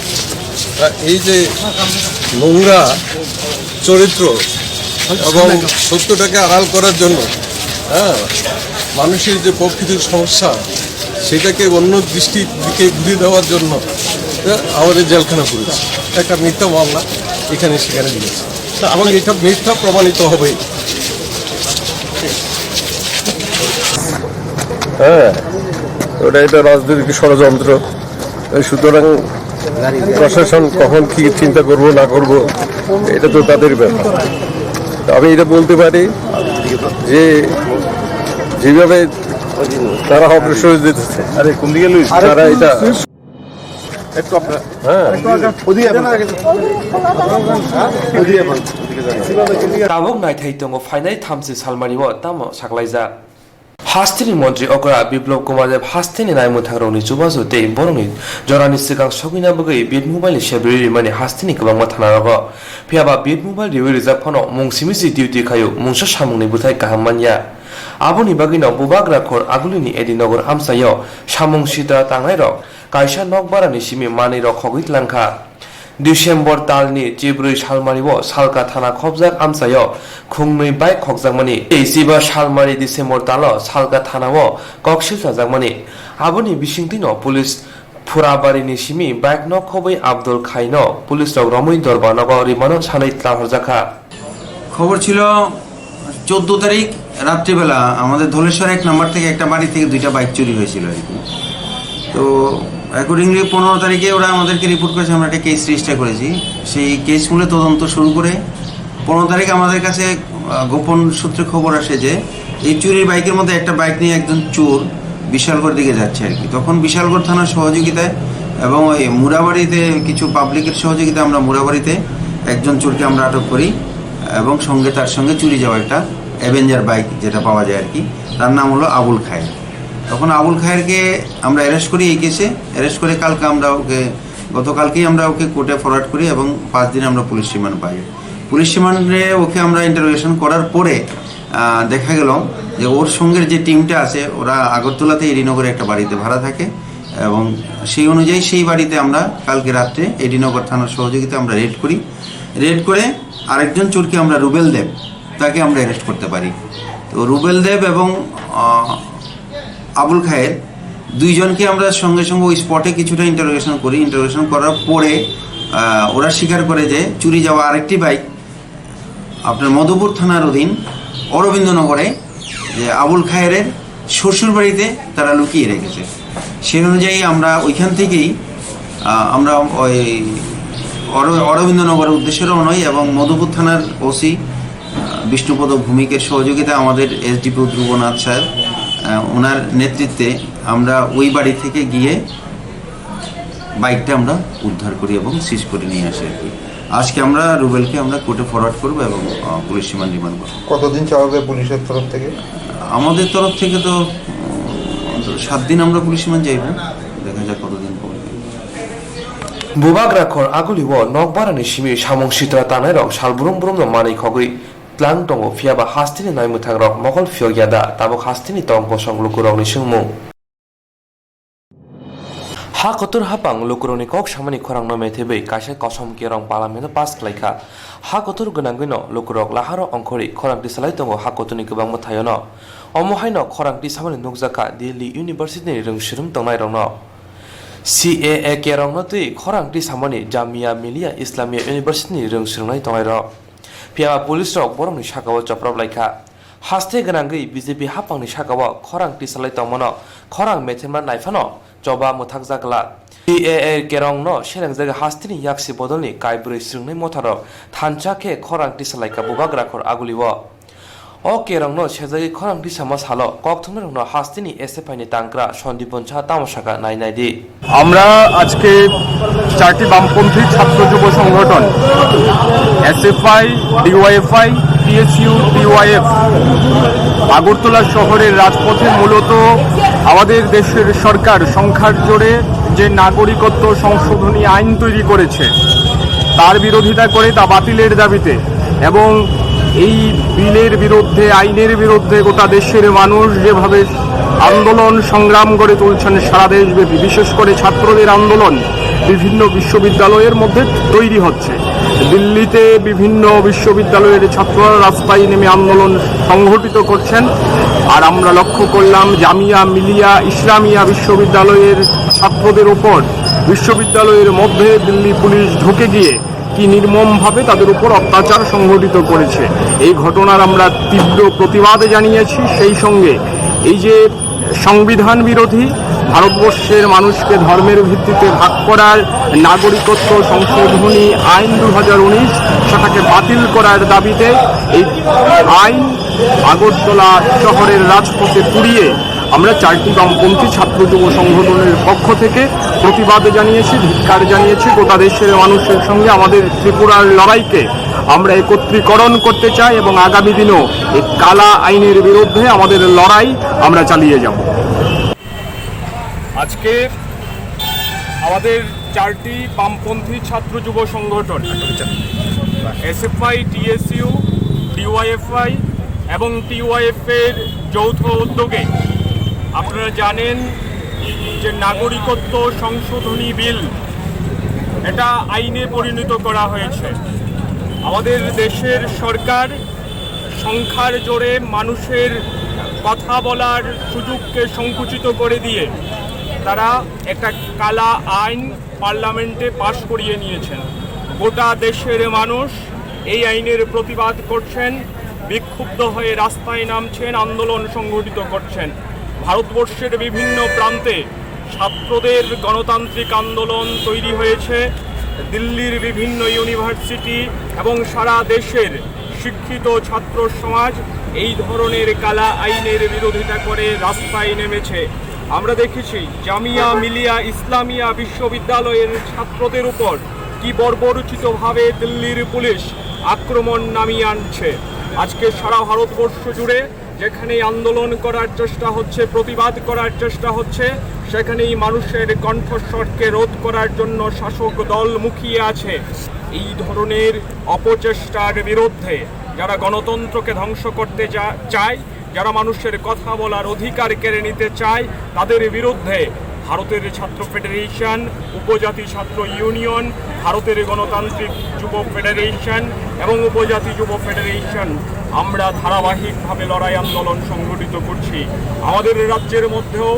N: এই যে নোংরা চরিত্র এবং সত্যটাকে আড়াল করার জন্য হ্যাঁ মানুষের যে প্রকৃতির সমস্যা সেটাকে অন্য দৃষ্টির দিকে ঘুরিয়ে দেওয়ার জন্য আমাদের জেলখানা করেছে একটা মিথ্যা মামলা এখানে সেখানে দিয়েছে এবং এটা মিথ্যা প্রমাণিত হবে হ্যাঁ ওটা এটা রাজনৈতিক ষড়যন্ত্র সুতরাং প্রশাসন কখন কি চিন্তা করব না করব এটা তো তাদের ব্যাপার আমি এটা বলতে পারি যে যেভাবে তারা অগ্রসর যেতেছে আরে কোন দিকে তারা এটা একটু আপনার
I: tabuk nai thai tongo phainai 3 salmari wo tamo saklaija हास्तिनि मन्त्री अकरा बिप्लब कुमार देव हास्तिनि नायमुथाग्रौनि जुबाजु तै बरंनि जरानि सिगां सगिना बगै बिट मोबाइलनि सेब्रि माने हास्तिनि गोबांमा थानारगो फियाबा बिट मोबाइल रिवे रिजार्भ फनो मुंसिमिसि डिउटि खायो मुंसा सामुंनि बुथाय गाहामानिया आबुनि बागिनाव बुबाग्रा खर आगुलिनि एदिनगर हामसायो सामुं सिद्रा तांनायरक कायसा नकबारानि सिमि मानिरक खगित लांखा डिसेम्बर तालनि चिब्रै सालमारिव सालका थाना खबजाक आमसायो खुंनै बाइक खगजाकमानि जिबा सालमारि डिसेम्बर ताल सालका थानाव ककसिल साजाकमानि आबुनि बिसिंतिनो पुलिस फुराबारिनि सिमि बाइक न खबै आब्दुल खाइनो पुलिस रक रमै दरबारनग रिमानो सानै ताहरजाखा
O: খবর ছিল 14 তারিখ রাত্রিবেলা আমাদের ধলেশ্বর 1 নম্বর থেকে একটা বাড়ি থেকে দুইটা বাইক চুরি হয়েছিল আর কি। তো অ্যাকর্ডিংলি 15 তারিখে ওরা আমাদেরকে রিপোর্ট করেছে, আমরা একটা কেস রেজিস্টার করেছি। সেই কেস মূলে তদন্ত শুরু করে 15 তারিখ আমাদের কাছে গোপন সূত্রে খবর আসে যে এই চুরির বাইকের মধ্যে একটা বাইক নিয়ে একজন চোর বিশালগড় দিকে যাচ্ছে আর কি। তখন বিশালগড় থানার সহযোগিতায় এবং ওই মুরাবাড়িতে কিছু পাবলিকের সহযোগিতায় আমরা মুরাবাড়িতে একজন চোরকে আমরা আটক করি এবং সঙ্গে তার সঙ্গে চুরি যাওয়া একটা অ্যাভেঞ্জার বাইক যেটা পাওয়া যায় আর কি, তার নাম হলো আবুল খায়ের। তখন আবুল খায়েরকে আমরা অ্যারেস্ট করি এই কেসে। অ্যারেস্ট করে কালকে আমরা ওকে গতকালকেই আমরা ওকে কোর্টে ফরওয়ার্ড করি এবং 5 দিন আমরা পুলিশ রিমান্ড পাই। পুলিশ রিমান্ডে ওকে আমরা ইন্টারোগেশন করার পরে দেখা গেল যে ওর সঙ্গের যে টিমটা আছে ওরা আগরতলাতে এডিনগরে একটা বাড়িতে ভাড়া থাকে এবং সেই অনুযায়ী সেই বাড়িতে আমরা কালকে রাত্রে এডিনগর থানার সহযোগিতা আমরা রেড করি। রেড করে আরেকজন চোরকে আমরা রুবেল দেব তাকে আমরা অ্যারেস্ট করতে পারি। তো রুবেল দেব এবং আবুল খায়ের দুইজনকে আমরা সঙ্গে সঙ্গে ওই স্পটে কিছুটা ইন্টারোগেশন করি। ইন্টারোগেশন করার পরে ওরা স্বীকার করে যে চুরি যাওয়া আরেকটি বাইক আপনার মধুপুর থানার অধীন অরবিন্দনগরে যে আবুল খায়েরের শ্বশুর বাড়িতে তারা লুকিয়ে রেখেছে। সেই অনুযায়ী আমরা ওইখান থেকেই আমরা ওই অরবিন্দনগরের উদ্দেশ্যে রওনা হই এবং মধুপুর থানার ওসি বিষ্ণুপদ ভূমিকের সহযোগিতা আমাদের এসডিপিও ধ্রুবনাথ সাহেব ওনার নেতৃত্বে আমরা ওই বাড়ি থেকে গিয়ে বাইকটা আমরা উদ্ধার করি এবং সিজ করে নিয়ে আসি আর কি। আজকে আমরা রুবেলকে আমরা কোর্টে ফরওয়ার্ড করবো এবং পুলিশ রিমান্ড করবো।
P: কতদিন চাওয়া হবে পুলিশের তরফ থেকে?
O: আমাদের তরফ থেকে তো 7 দিন আমরা পুলিশ রিমান্ড চাইব, দেখা যাক কতদিন পরে।
I: বুবাগ্রাখর আগুলিও নকবারানি সিমি সামং সিত্রা তানাই রক সালবুরুম বুরুম মানি খগৈ ত্লাং দङ फियाबा हास्तिनि नायमुथाग्रक मगल फियगियादा ताबक हास्तिनि तंग संलुकुरंनि सुंमु हा कतुर हापां लुकुरंनि कक सामानि खरां न मेथेबै कासे कसम केरं पार्लामेन्ट पास खालायखा हा कतुर गोनांगैनो लुकुरक लाहारो अंखरि खरांति सालाय दङ हा कतुनि गोबां मथायनो अमहायनो खरांति सामानि नुकजाखा दिल्ली इउनिभार्सिटिनि रोंसिरुम दंनाय रंनो CAA केरंनो तै खरांति सामानि जामिया मिलिया इस्लामिया इउनिभार्सिटिनि रोंसिरुंनाय दंनाय र फियाबा पुलिस रक बरंनि सागाव चप्रब लायखा हास्ते गोनांगै बीजेपी हापांनि सागाव खरां टिसालाय तमनो खरां मेथेमा नायफानो चबा मुथाक जागला CAA केरंनो सेरेंजागा हास्तिनि याक्सि बदलनि कायब्रै स्रिंनाय मथारो थानचाखे खरां टिसालायका बुबाग्राखर आगुलिवो ओ केरंनो सेजागि खरां टिसामा सालो ककथुमरनो हास्तिनि एसएफआईनि तांक्रा सन्दीपनछा तामसाका नायनायदि
Q: আমরা আজকে 4টি বামপন্থী ছাত্র যুব সংগঠন SFI, DYFI, TSU, TYF Agartala শহরের রাজপথে মূলত আমাদের দেশের সরকার সংখ্যার জোরে যে নাগরিকত্ব সংশোধনী আইন তৈরি করেছে তার বিরোধিতা করে তা বাতিলের দাবিতে এবং এই বিলের বিরুদ্ধে আইনের বিরুদ্ধে গোটা দেশের মানুষ যেভাবে আন্দোলন সংগ্রাম গড়ে তুলছেন সারা দেশব্যাপী, বিশেষ করে ছাত্রদের আন্দোলন বিভিন্ন বিশ্ববিদ্যালয়ের মধ্যে তৈরি হচ্ছে। দিল্লিতে বিভিন্ন বিশ্ববিদ্যালয়ের ছাত্ররা রাস্তায় নেমে আন্দোলন সংগঠিত করছেন আর আমরা লক্ষ্য করলাম জামিয়া মিলিয়া ইসলামিয়া বিশ্ববিদ্যালয়ের ছাত্রদের উপর বিশ্ববিদ্যালয়ের মধ্যে দিল্লি পুলিশ ঢুকে গিয়ে কি নির্মমভাবে তাদের উপর অত্যাচার সংঘটিত করেছে। এই ঘটনার আমরা তীব্র প্রতিবাদ জানিয়েছি। সেই সঙ্গে এই যে সংবিধান বিরোধী ভারতবর্ষের মানুষকে ধর্মের ভিত্তিতে ভাগ করার নাগরিকত্ব সংশোধনী আইন 2019 সেটাকে বাতিল করার দাবিতে এই আইন আগরতলা শহরের রাজপথে পুড়িয়ে আমরা 4টি বামপন্থী ছাত্র যুব সংগঠনের পক্ষ থেকে প্রতিবাদ জানিয়েছি, ধিক্কার জানিয়েছি। গোটা দেশের মানুষের সঙ্গে আমাদের ত্রিপুরার লড়াইকে আমরা একত্রীকরণ করতে চাই এবং আগামী দিনেও এই কালা আইনের বিরুদ্ধে আমাদের লড়াই আমরা চালিয়ে যাব। আজকে আমাদের 4টি বামপন্থী ছাত্র যুব সংগঠন এসএফআই, টিএসইউ, ডিওয়াইএফআই এবং টিওয়াইএফ এর যৌথ উদ্যোগে আপনারা জানেন যে নাগরিকত্ব সংশোধনী বিল এটা আইনে পরিণত করা হয়েছে। আমাদের দেশের সরকার সংখ্যার জোরে মানুষের কথা বলার সুযোগকে সংকুচিত করে দিয়ে তারা একটা কালা আইন পার্লামেন্টে পাশ করিয়ে নিয়েছেন। গোটা দেশের মানুষ এই আইনের প্রতিবাদ করছেন, বিক্ষুব্ধ হয়ে রাস্তায় নামছেন, আন্দোলন সংগঠিত করছেন। ভারতবর্ষের বিভিন্ন প্রান্তে ছাত্রদের গণতান্ত্রিক আন্দোলন তৈরি হয়েছে। দিল্লির বিভিন্ন ইউনিভার্সিটি এবং সারা দেশের শিক্ষিত ছাত্র সমাজ এই ধরনের কালা আইনের বিরোধিতা করে রাস্তায় নেমেছে। আমরা দেখেছি জামিয়া মিলিয়া ইসলামিয়া বিশ্ববিদ্যালয়ের ছাত্রদের উপর কি বর্বরোচিতভাবে দিল্লির পুলিশ আক্রমণ নামিয়ে আনছে। আজকে সারা ভারতবর্ষ জুড়ে যেখানে আন্দোলন করার চেষ্টা হচ্ছে, প্রতিবাদ করার চেষ্টা হচ্ছে, সেখানেই মানুষের কণ্ঠস্বরকে রোধ করার জন্য শাসক দল মুখিয়ে আছে। এই ধরনের অপচেষ্টার বিরুদ্ধে যারা গণতন্ত্রকে ধ্বংস করতে চায়, যারা মানুষের কথা বলার অধিকার কেড়ে নিতে চায়, তাদের বিরুদ্ধে ভারতের ছাত্র ফেডারেশন, উপজাতি ছাত্র ইউনিয়ন, ভারতের গণতান্ত্রিক যুব ফেডারেশন এবং উপজাতি যুব ফেডারেশন আমরা ধারাবাহিকভাবে লড়াই আন্দোলন সংগঠিত করছি। আমাদের রাজ্যের মধ্যেও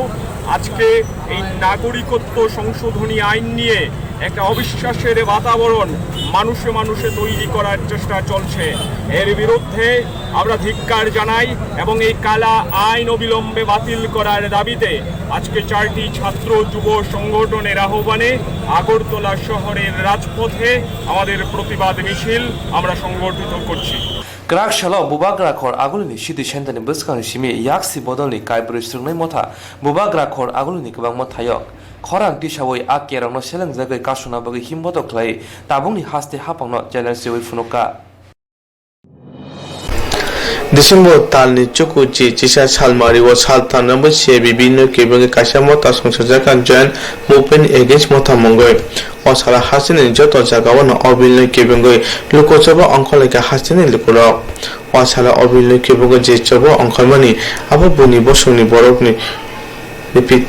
Q: আজকে এই নাগরিকত্ব সংশোধনী আইন নিয়ে একটা অবিশ্বাসের বাতাবরণ মানুষে মানুষে তৈরি করার চেষ্টা চলছে। এর বিরুদ্ধে আমরা ধিক্কার জানাই এবং এই কালা আইন অবিলম্বে বাতিল করার দাবিতে আজকে 4টি ছাত্র যুব সংগঠনের আহ্বানে আগরতলা শহরের রাজপথে আমাদের প্রতিবাদ মিছিল আমরা সংগঠিত করছি।
I: Krak shalo bubak rakhor agulni shidi shendani buskang shimi yaksi bodolni kaibru strungnai motha bubak rakhor agulni kwbang ma thayok khorang tisawoi akerangno seleng jagai kasuna bagi himboto khlai tabungni haste hapangno challenge joi funoka
R: December তালনি চুকুচি চিসা সালমারি ও সালতান বসে বিভিন্ন কেবঙ্গে কাশামতা সংসদ জাকান join movement against মথা মঙ্গয় ও সারা হাসিনি যত জায়গাওয়ানো অবিলয় কেবঙ্গে লুকোচবা অঙ্কলেখা হাসিনি লুকুলক ও সারা অবিলয় কেবঙ্গে যে চব অঙ্কলমানি আবার বুনি বসুনি বরকনি রিপিট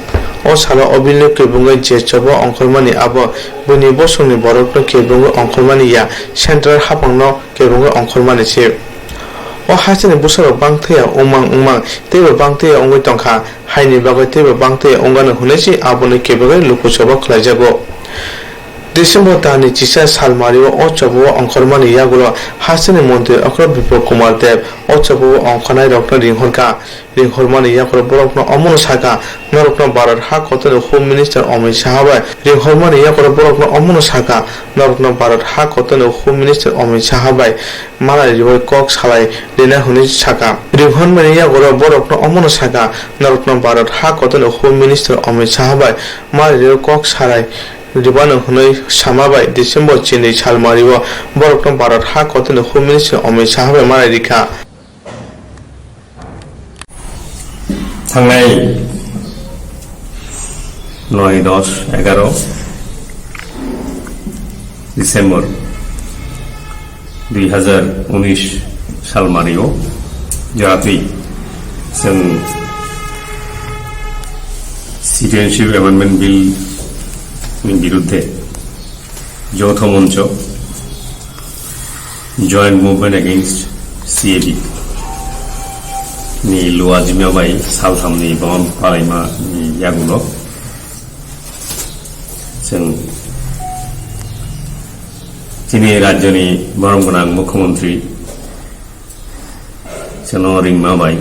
R: ও সারা অবিলয় কেবঙ্গে যে চব অঙ্কলমানি আবার বুনি বসুনি বরকনি কেবঙ্গে অঙ্কলমানি ইয়া সেন্ট্রাল হাপাংন কেবঙ্গে অঙ্কলমানি সে ও হাসিনি বুসার বাংথেয়া উমাং তেব বাংথেয়া অঙ্গই টংখা হাইনি বাগৈ তেব বাংথেয়া অঙ্গানো হুনেছি আবনে কেবগে লুকুসভা খলাইজাগো ডিসেম্বর দানি চিসা সালমারি ও চব অঙ্করমানি ইয়াগুলো হাসিনি মন্ত্রী অক্র বিপ্লব কুমার দেব ও চব অঙ্কনাই রত্ন রিংহরমানি ইয়াগুলো বরকন অমন সাকা নরকন ভারত হা কতন হোম মিনিস্টার অমিত শাহবাই রিংহরমানি ইয়াগুলো বরকন অমন সাকা নরকন ভারত হা কতন হোম মিনিস্টার অমিত শাহবাই মালাই রিবই কক সালাই লিনা হুনি সাকা রিংহরমানি ইয়াগুলো বরকন অমন সাকা নরকন ভারত হা কতন হোম মিনিস্টার অমিত শাহবাই মালাই রিবই কক সালাই রিবানো হুনই সামাবাই ডিসেম্বর চিনি সালমারি ও বরকন ভারত হা কতন হোম মিনিস্টার অমিত শাহবাই মালাই রিখা
S: थांनाय 9-10-11 डिसेम्बर 2019 सालमारियाव जाहाथे जों सिटिजेनशिप एमेन्डमेन्ट बिलनि बिरुद्धे यौथ मंच joint movement against CAB ni luwa jimya bai saltham ni bom palaima ni yagulo जों जोंनि राज्यनि बरमगोनां मुख्यमंत्री जोंनो रिंमाबाई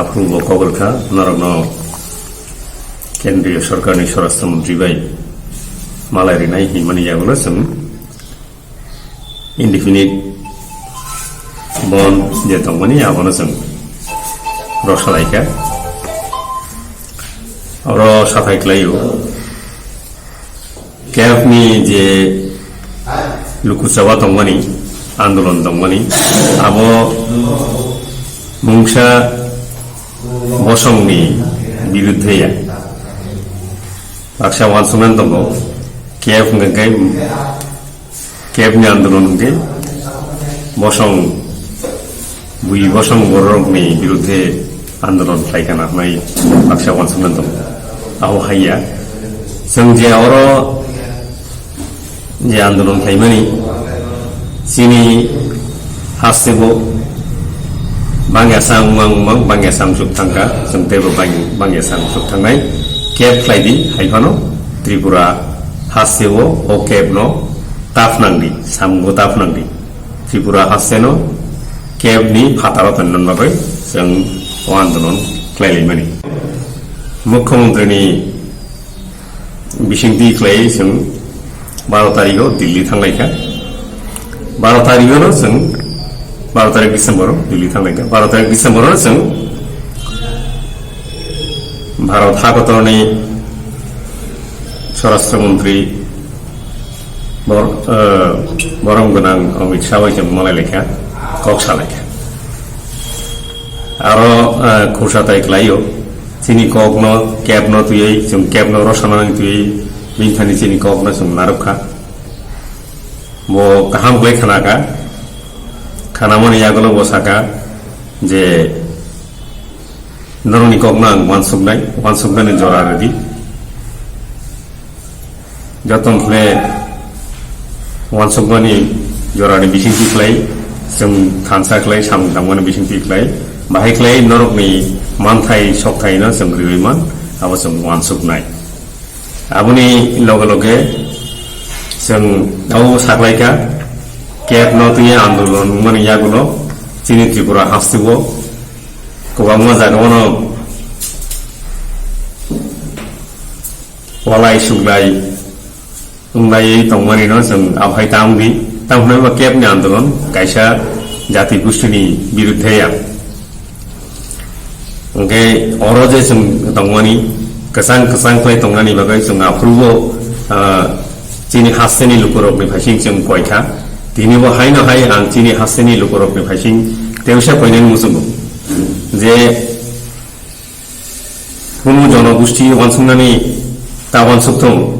S: आफुंग कगरखा नरग्न केन्द्रीय सरकारनि स्वराष्ट्र मन्त्री बाई मालायरिनाय हिमानि यागुलो जों इन्डिफिनिट बन जे दंमोन याबनो जों रसालायखा और साफायख्लायो कैफनि जे lukusawa tongmani आन्दोलन दंमोन अब मुंसा बसंनि बिरुद्धे बाक्सा वानसुमान दङ केबनि आन्दोलन के बसं बुई बसं बरकनि बिरुद्धे आन्दोलन खालायखाना नाय बाक्सा वानसुमान दङ आव हाया जों जे अरो जे आन्दोलन खालायमानि sini hasibo bangyasang mang bangyasang subtangka sentebo bangyasang subtangnai kep klaidi haifano Tripura hasibo o kepno tafnangdi samgo tafnangdi Tripura haseno kepni phataro tannan babai jeng andolon khlaimani mukhyamantrini bisingti khlai jeng 12 tarikho Delhi thanglaika 12 तारिखनो जों 12 तारिख डिसेम्बराव दिल्ली थांलायगोन 12 तारिख डिसेम्बराव जों भारत हादरनि स्वराष्ट्र मन्त्री बरं गोनां अमित शाह जों मालायलेखा कक्सालायखा आरो खौसाताय लायो चिनि ककनो केबनो तुयै जों केबनो रसनानि तुयै बिनथानि चिनि ककनो जों नारखा bo kaham glai khana ka khana mani yagolo bosaka je naroni kokna wansuknai ni jora redi joton khle wansukmani jora ni bisingti khlai जों थानसा khlai sam dangmani bisingti khlai bahai khlai norokni manthai sokthai na जों riman abo जों wansuknai abuni loge loge जों औ साग्लायका cab नतुया आन्दोलन माने यागुलो चिनि त्रिपुरा हाफसिबो गोबां जागावनो वालाय सुग्लाय उंलाय तंमानिनो जों आफाय तामहैबा केबनि आन्दोलन गायसा जाति गोष्ठीनि बिरुद्धेया ओंके अरजे जों तंमानि गोसां क्लाय तंनानि बागै जों आफ्रुबो Cini haseni lukurok ni fasing jeng koika, tini wo hai no hai ang cini haseni lukurok ni fasing teusha koinen musumu. Je kunu jono gusti wansungani ta wansuktung.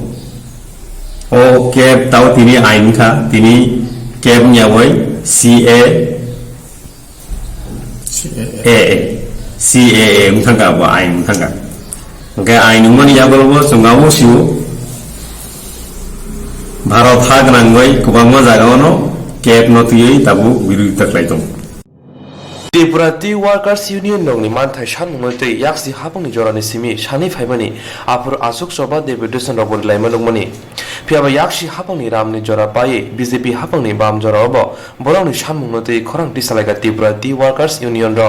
S: O keb tau tini ain ka, tini keb nyawai CAA mthanga wa ain mthanga. Oke ain mani yabol wo sungawo siu. Bharat हागनांगै गोबां जागावनो केब नतुयै दाबु बिरुद्ध खालायदों
I: Tripura tea workers union नंनि मानथाय सानमुंगै याक्सि हाबंनि जरानि सिमि सानि फाइमानि आफुर आसुक सभा डेपुटेशन रबोर लाइमालुंगमनि फियाबा याक्सि हाबंनि रामनि जरा पाये बीजेपी हाबंनि बाम जरावबो बरंनि सानमुंगै खरां दिसालायगा त्रिपुरा टी वर्कर्स यूनियन र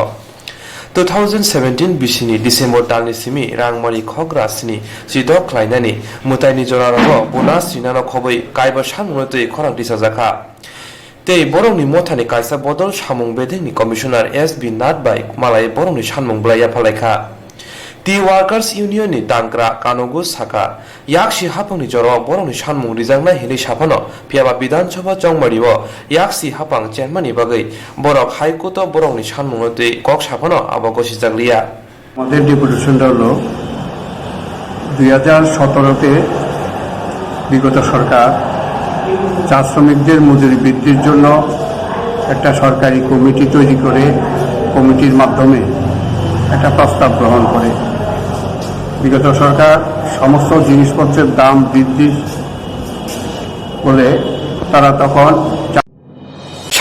I: 2017 बिसिनि डिसेम्बर दाननि सिमि रांमारि खग्रा सिनि जिदक ख्लायनानि मुताइनि जराराव बोनास सिनानो खबै काइबा सानमुंगै खरां दिसाजाखा ते बरंनि मथानि कायसा बदल सामुं बेदेंनि कमिशनार SB नाथबाई मालाय बरंनि सानमुं ब्लाया फालायखा टी वर्कर्स यूनियन नि दानग्रा कानगु साका याक्सि हापंनि जराव बरंनि सानमुं रिजांनाय हिलै साफानो फियाबा विधानसभा चंमारिव याक्सि हापां चेयारमेननि बागै बरक हाइकोर्ट बरंनि सानमुंगै कक साफानो आबगसि जागलिया
T: আমাদের ডেপুটেশনটা হলো 2017 বিগত সরকার চা শ্রমিকদের মজুরি বৃদ্ধির জন্য একটা সরকারি কমিটি তৈরি করে কমিটির মাধ্যমে একটা প্রস্তাব গ্রহণ করে বিগত সরকার সমস্ত জিনিসপত্রের দাম বৃদ্ধি বলে তারা তখন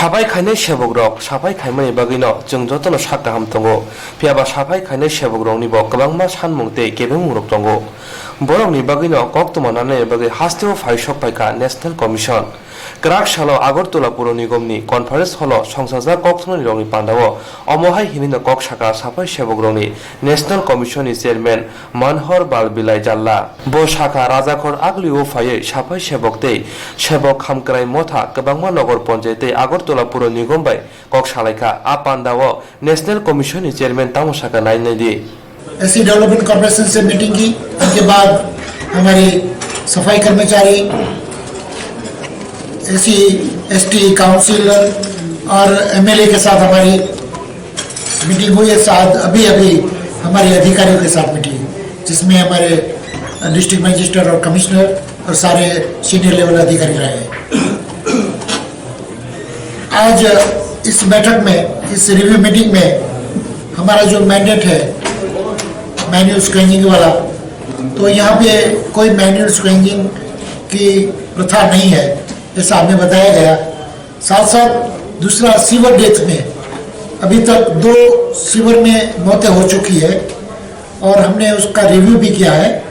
I: साफाय खायनाय सेबक रक साफाय खायमानि बागैनो जों जतनो साक गाहाम दंगो फियाबा साफाय खायनाय सेबक रकनिबो गोबांमा सानमुंते गेबें रक दंगो बरंनि बागैनो कक्तमा नानाय बागै हास्तेव फाइसक फाइका नेशनल कमिशन क्राक सालो आगरतला पुर निगमनि कनफारेन्स हल संसाजा कक्तमानि रकनि पान्डाव अमहाय हिनिनो कक साका साफाय सेबक रकनि नेशनल कमिशननि चेयारमेन मानहर बाल बिलाय जाल्ला बो साका राजाखर आगलिओ फायै साफाय सेबकते सेबक खामक्राय मथा गोबांमा नगर पन्चायते आगरतला पुर निगम बाय कक सालायखा आ पान्डाव नेशनल कमिशननि चेयारमेन तामसाका नायनाय दी
U: ऐसी डेवलपमेंट कॉर्पोरेशन से मीटिंग की उसके बाद हमारे सफाई कर्मचारी SC/ST काउंसिलर और MLA के साथ हमारी मीटिंग हुई है। साथ अभी हमारे अधिकारियों के साथ मीटिंग, जिसमें हमारे डिस्ट्रिक्ट मजिस्ट्रेट और कमिश्नर और सारे सीनियर लेवल अधिकारी रहे। आज इस बैठक में, इस रिव्यू मीटिंग में हमारा जो मैंडेट है मैनुअल स्क्रीनिंग वाला, तो यहाँ पे कोई मैनुअल स्क्रीनिंग की प्रथा नहीं है, ऐसा हमें बताया गया। साथ साथ दूसरा, सीवर डेथ में अभी तक 2 सीवर में मौतें हो चुकी है और हमने उसका रिव्यू भी किया है।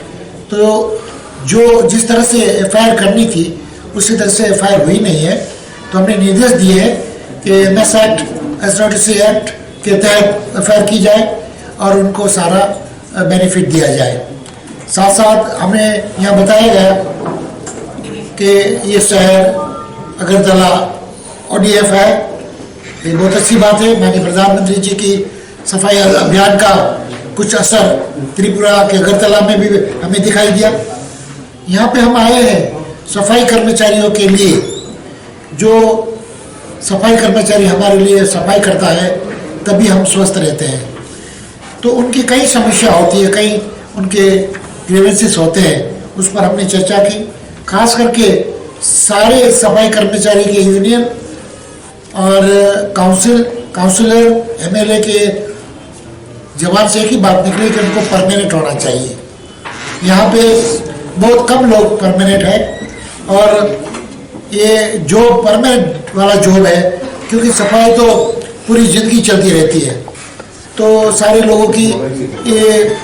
U: तो जो जिस तरह से FIR करनी थी उसी तरह से FIR हुई नहीं है। तो हमने निर्देश दिए हैं कि MS एक्ट, SRTC एक्ट के तहत FIR की जाए और उनको सारा बेनिफिट दिया जाए। साथ साथ हमें यहाँ बताया गया कि ये शहर अगरतला ODF है, ये बहुत अच्छी बात है। माननीय प्रधानमंत्री जी की सफाई अभियान का कुछ असर त्रिपुरा के अगरतला में भी हमें दिखाई दिया। यहाँ पे हम आए हैं सफाई कर्मचारियों के लिए। जो सफाई कर्मचारी हमारे लिए सफाई करता है तभी हम स्वस्थ रहते हैं। तो उनकी कई समस्या होती है, कई उनके ग्रीवेंसेस होते हैं, उस पर हमने चर्चा की। खास करके सारे सफाई कर्मचारी के यूनियन और काउंसिलर MLA के जवाब से एक ही बात निकली कि उनको परमानेंट होना चाहिए। यहाँ पे बहुत कम लोग परमानेंट है और ये जो परमानेंट वाला जॉब है, क्योंकि सफाई तो पूरी ज़िंदगी चलती रहती है, तो सारे लोगों की ये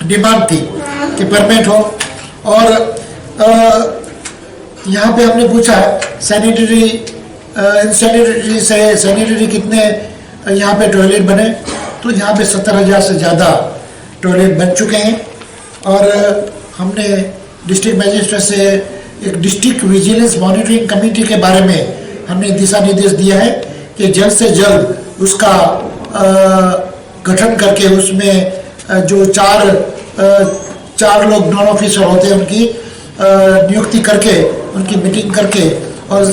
U: डिमांड थी कि परमानेंट हो। और यहाँ पे हमने पूछा सैनिटरी कितने यहाँ पे टॉयलेट बने, तो यहाँ पे 70,000 से ज़्यादा टॉयलेट बन चुके हैं। और हमने डिस्ट्रिक्ट मजिस्ट्रेट से एक डिस्ट्रिक्ट विजिलेंस मॉनिटरिंग कमेटी के बारे में हमने दिशा निर्देश दिया है कि जल्द से जल्द उसका गठन करके उसमें जो चार लोग नॉन ऑफिसर होते हैं उनकी नियुक्ति करके, उनकी मीटिंग करके और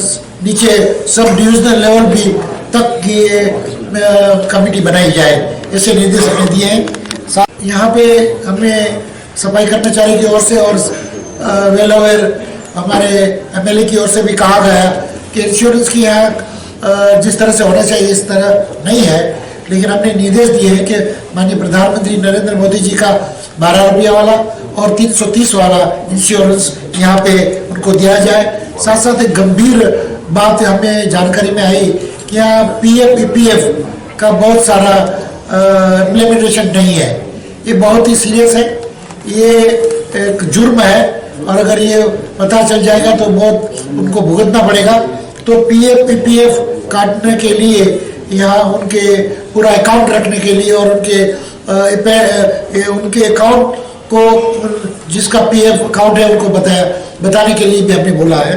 U: नीचे सब डिविजनल लेवल भी तक ये कमेटी बनाई जाए, ऐसे निर्देश हमने दिए हैं। यहाँ पे हमने सफाई कर्मचारी की ओर से और वेल अवेयर हमारे MLA की ओर से भी कहा गया कि इंश्योरेंस की यहाँ जिस तरह से होना चाहिए इस तरह नहीं है, लेकिन हमने निर्देश दिए हैं कि माननीय प्रधानमंत्री नरेंद्र मोदी जी का 12 रुपया वाला और 330 वाला इंश्योरेंस यहाँ पे उनको दिया जाए। साथ साथ एक गंभीर बात हमें जानकारी में आई कि यहाँ PF EPF का बहुत सारा इम्प्लीमेंटेशन नहीं है। ये बहुत ही सीरियस है, ये एक जुर्म है और अगर ये पता चल जाएगा तो बहुत उनको भुगतना पड़ेगा। तो PF EPF काटने के लिए यहाँ उनके पूरा अकाउंट रखने के लिए और उनके अकाउंट को, जिसका PF अकाउंट है उनको बताने के लिए भी हमने बोला है।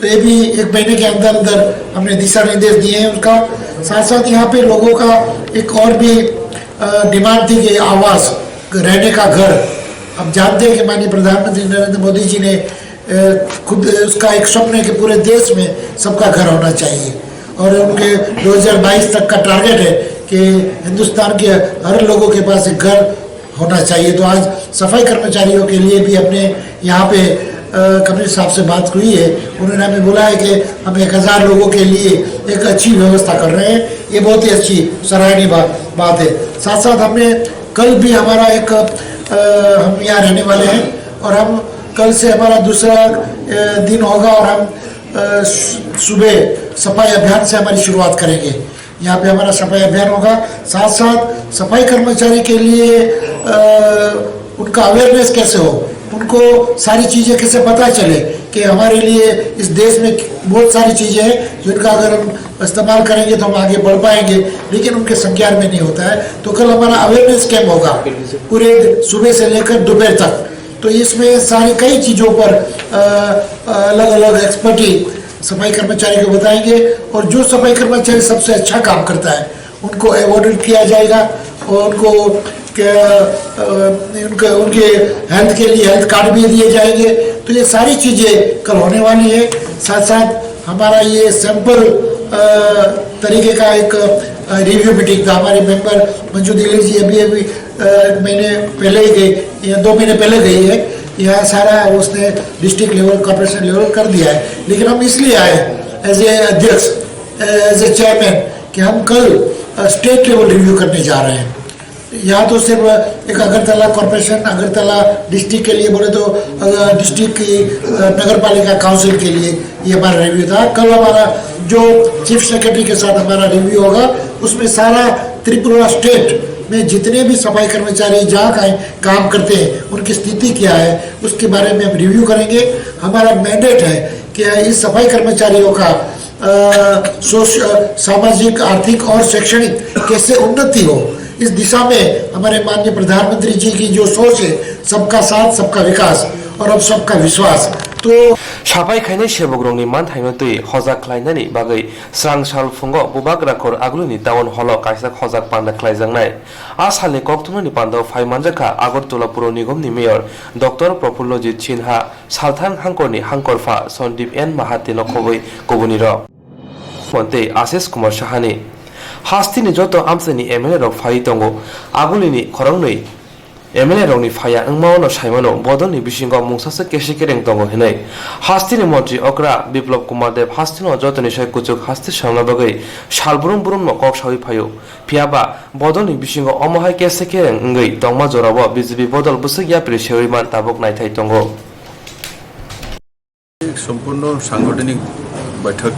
U: तो ये भी 1 महीने के अंदर अंदर हमने दिशा निर्देश दिए हैं उनका। साथ साथ यहाँ पे लोगों का एक और भी डिमांड थी कि आवास, रहने का घर। अब जानते हैं कि माननीय प्रधानमंत्री नरेंद्र मोदी जी ने खुद उसका एक स्वप्न है कि पूरे देश में सबका घर होना चाहिए और उनके 2022 तक का टारगेट है कि हिंदुस्तान के हर लोगों के पास एक घर होना चाहिए। तो आज सफाई कर्मचारियों के लिए भी अपने यहाँ पे कमिश्नर साहब से बात हुई है, उन्होंने हमें बोला है कि हम 1000 लोगों के लिए एक अच्छी व्यवस्था कर रहे हैं। ये बहुत ही अच्छी सराहनीय बात है। साथ साथ हमने कल भी हमारा एक हम यहाँ रहने वाले हैं और हम कल से हमारा दूसरा दिन होगा और हम सुबह सफाई अभियान से हमारी शुरुआत करेंगे। यहाँ पे हमारा सफाई अभियान होगा। साथ साथ सफाई कर्मचारी के लिए उनका अवेयरनेस कैसे हो, उनको सारी चीज़ें कैसे पता चले कि हमारे लिए इस देश में बहुत सारी चीज़ें हैं जिनका अगर हम इस्तेमाल करेंगे तो हम आगे बढ़ पाएंगे, लेकिन उनके संज्ञान में नहीं होता है। तो कल हमारा अवेयरनेस कैंप होगा पूरे सुबह से लेकर दोपहर तक। तो इसमें सारी कई चीज़ों पर अलग अलग एक्सपर्टी सफाई कर्मचारी को बताएंगे और जो सफाई कर्मचारी सबसे अच्छा काम करता है उनको अवॉर्ड किया जाएगा और उनको उनके हेल्थ के लिए हेल्थ कार्ड भी दिए जाएंगे। तो ये सारी चीज़ें कल होने वाली है। साथ साथ हमारा ये सैंपल तरीके का एक रिव्यू मीटिंग था। हमारे मेंबर मंजू दिली जी अभी महीने पहले ही गए, या 2 महीने पहले गई है। यहाँ सारा उसने डिस्ट्रिक्ट लेवल कॉर्पोरेशन लेवल कर दिया है। लेकिन हम इसलिए आए एज ए अध्यक्ष, एज ए चेयरमैन, कि हम कल स्टेट लेवल रिव्यू करने जा रहे हैं। यहाँ तो सिर्फ एक अगरतला कॉर्पोरेशन, अगरतला डिस्ट्रिक्ट के लिए बोले तो डिस्ट्रिक्ट की नगर पालिका काउंसिल के लिए ये हमारा रिव्यू था। कल हमारा जो चीफ सेक्रेटरी के साथ हमारा रिव्यू होगा, उसमें सारा त्रिपुरा स्टेट में जितने भी सफाई कर्मचारी जहाँ काम करते हैं उनकी स्थिति क्या है उसके बारे में हम रिव्यू करेंगे। हमारा मैंडेट है कि इस सफाई कर्मचारियों का सामाजिक, आर्थिक और शैक्षणिक कैसे उन्नति हो, इस दिशा में हमारे माननीय प्रधानमंत्री जी की जो सोच है, सबका साथ सबका विकास और अब सबका विश्वास। तो
I: साफाई खायनाय सेबकरंनि मानथायनोतै हजाक खालायनायनि बागै स्रांसाल फुंगो बुबाक राखर आगुलनि टाउन हलाव कायसा हजाक पान्दा खालायजांनाय आ सालनि कक्टमानि पान्दाव फायमानजाखा आगरतला पुर निगमनि मेयर डॉक्टर प्रफुल्लजित सिन्हा सालथां हांकरनि हांकरफा सन्दीप एन माहाति नखबै गुबुनि र मन्त्रि आशिष कुमार साहानि हास्तिनि जत आमसानि एमएलए रक फारि दंगो आगुलिनि खरंनै एमएलए रंनि फाया अंमावनो साइमानो बदलनि बिसिंगाव मुंसासे केसे केरें दंगो हेनै हास्तिनि मन्त्रि अग्रा बिप्लब कुमार देव हास्तिनो जतनि साय कुचुक हास्ति सामना बगै सालबुरुम बुरुम नकक सावि फायो फियाबा बदलनि बिसिंगाव अमहाय केसे केरें अंगै दंमा जरावो बीजेपी बदल बुसगिया प्रेसियरिमान ताबक नायथाय दंगो
B: সম্পূর্ণ সাংগঠনিক বৈঠক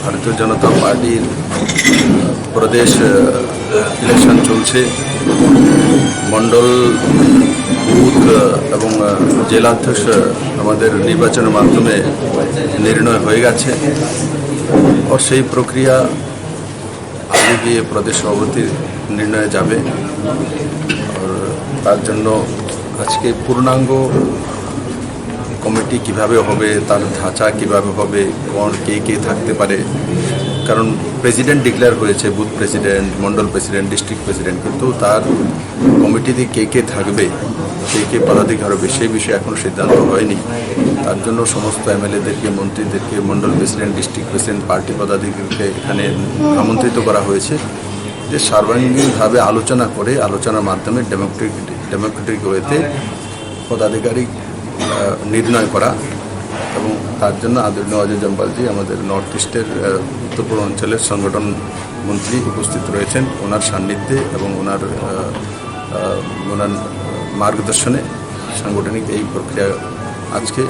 B: ভারতীয় জনতা পার্টির প্রদেশ ইলেকশন চলছে। মন্ডল, বুথ এবং জেলাধ্যক্ষ আমাদের নির্বাচনের মাধ্যমে নির্ণয় হয়ে গেছে। और সেই প্রক্রিয়া আগে গিয়ে প্রদেশ সভাপতির নির্ণয়ে যাবে। তার জন্য আজকে পূর্ণাঙ্গ কমিটি কিভাবে হবে, তার ধাঁচা কিভাবে হবে, কোন কে থাকতে পারে, কারণ প্রেসিডেন্ট ডিক্লেয়ার হয়েছে, booth president, Mondal president, district president, কিন্তু তার কমিটিতে কে থাকবে, কে পদাধিকার হবে সেই বিষয়ে এখনও সিদ্ধান্ত হয়নি। তার জন্য সমস্ত এমএলএদেরকে, মন্ত্রীদেরকে, mandal president, district president, party পদাধিকারীকে এখানে আমন্ত্রিত করা হয়েছে যে সর্বাঙ্গীনভাবে আলোচনা করে, আলোচনার মাধ্যমে ডেমোক্রেটিক ওয়েতে পদাধিকারী নির্ণয় করা। এবং তার জন্য আদরণীয় অজয় জম্বালজি আমাদের নর্থ ইস্টের উত্তর পূর্বাঞ্চলের সংগঠন মন্ত্রী উপস্থিত রয়েছেন। ওনার সান্নিধ্যে এবং ওনার মার্গদর্শনে সাংগঠনিক এই প্রক্রিয়া আজকে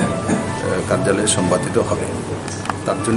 B: কার্যালয়ে সম্পাদিত হবে। তার জন্য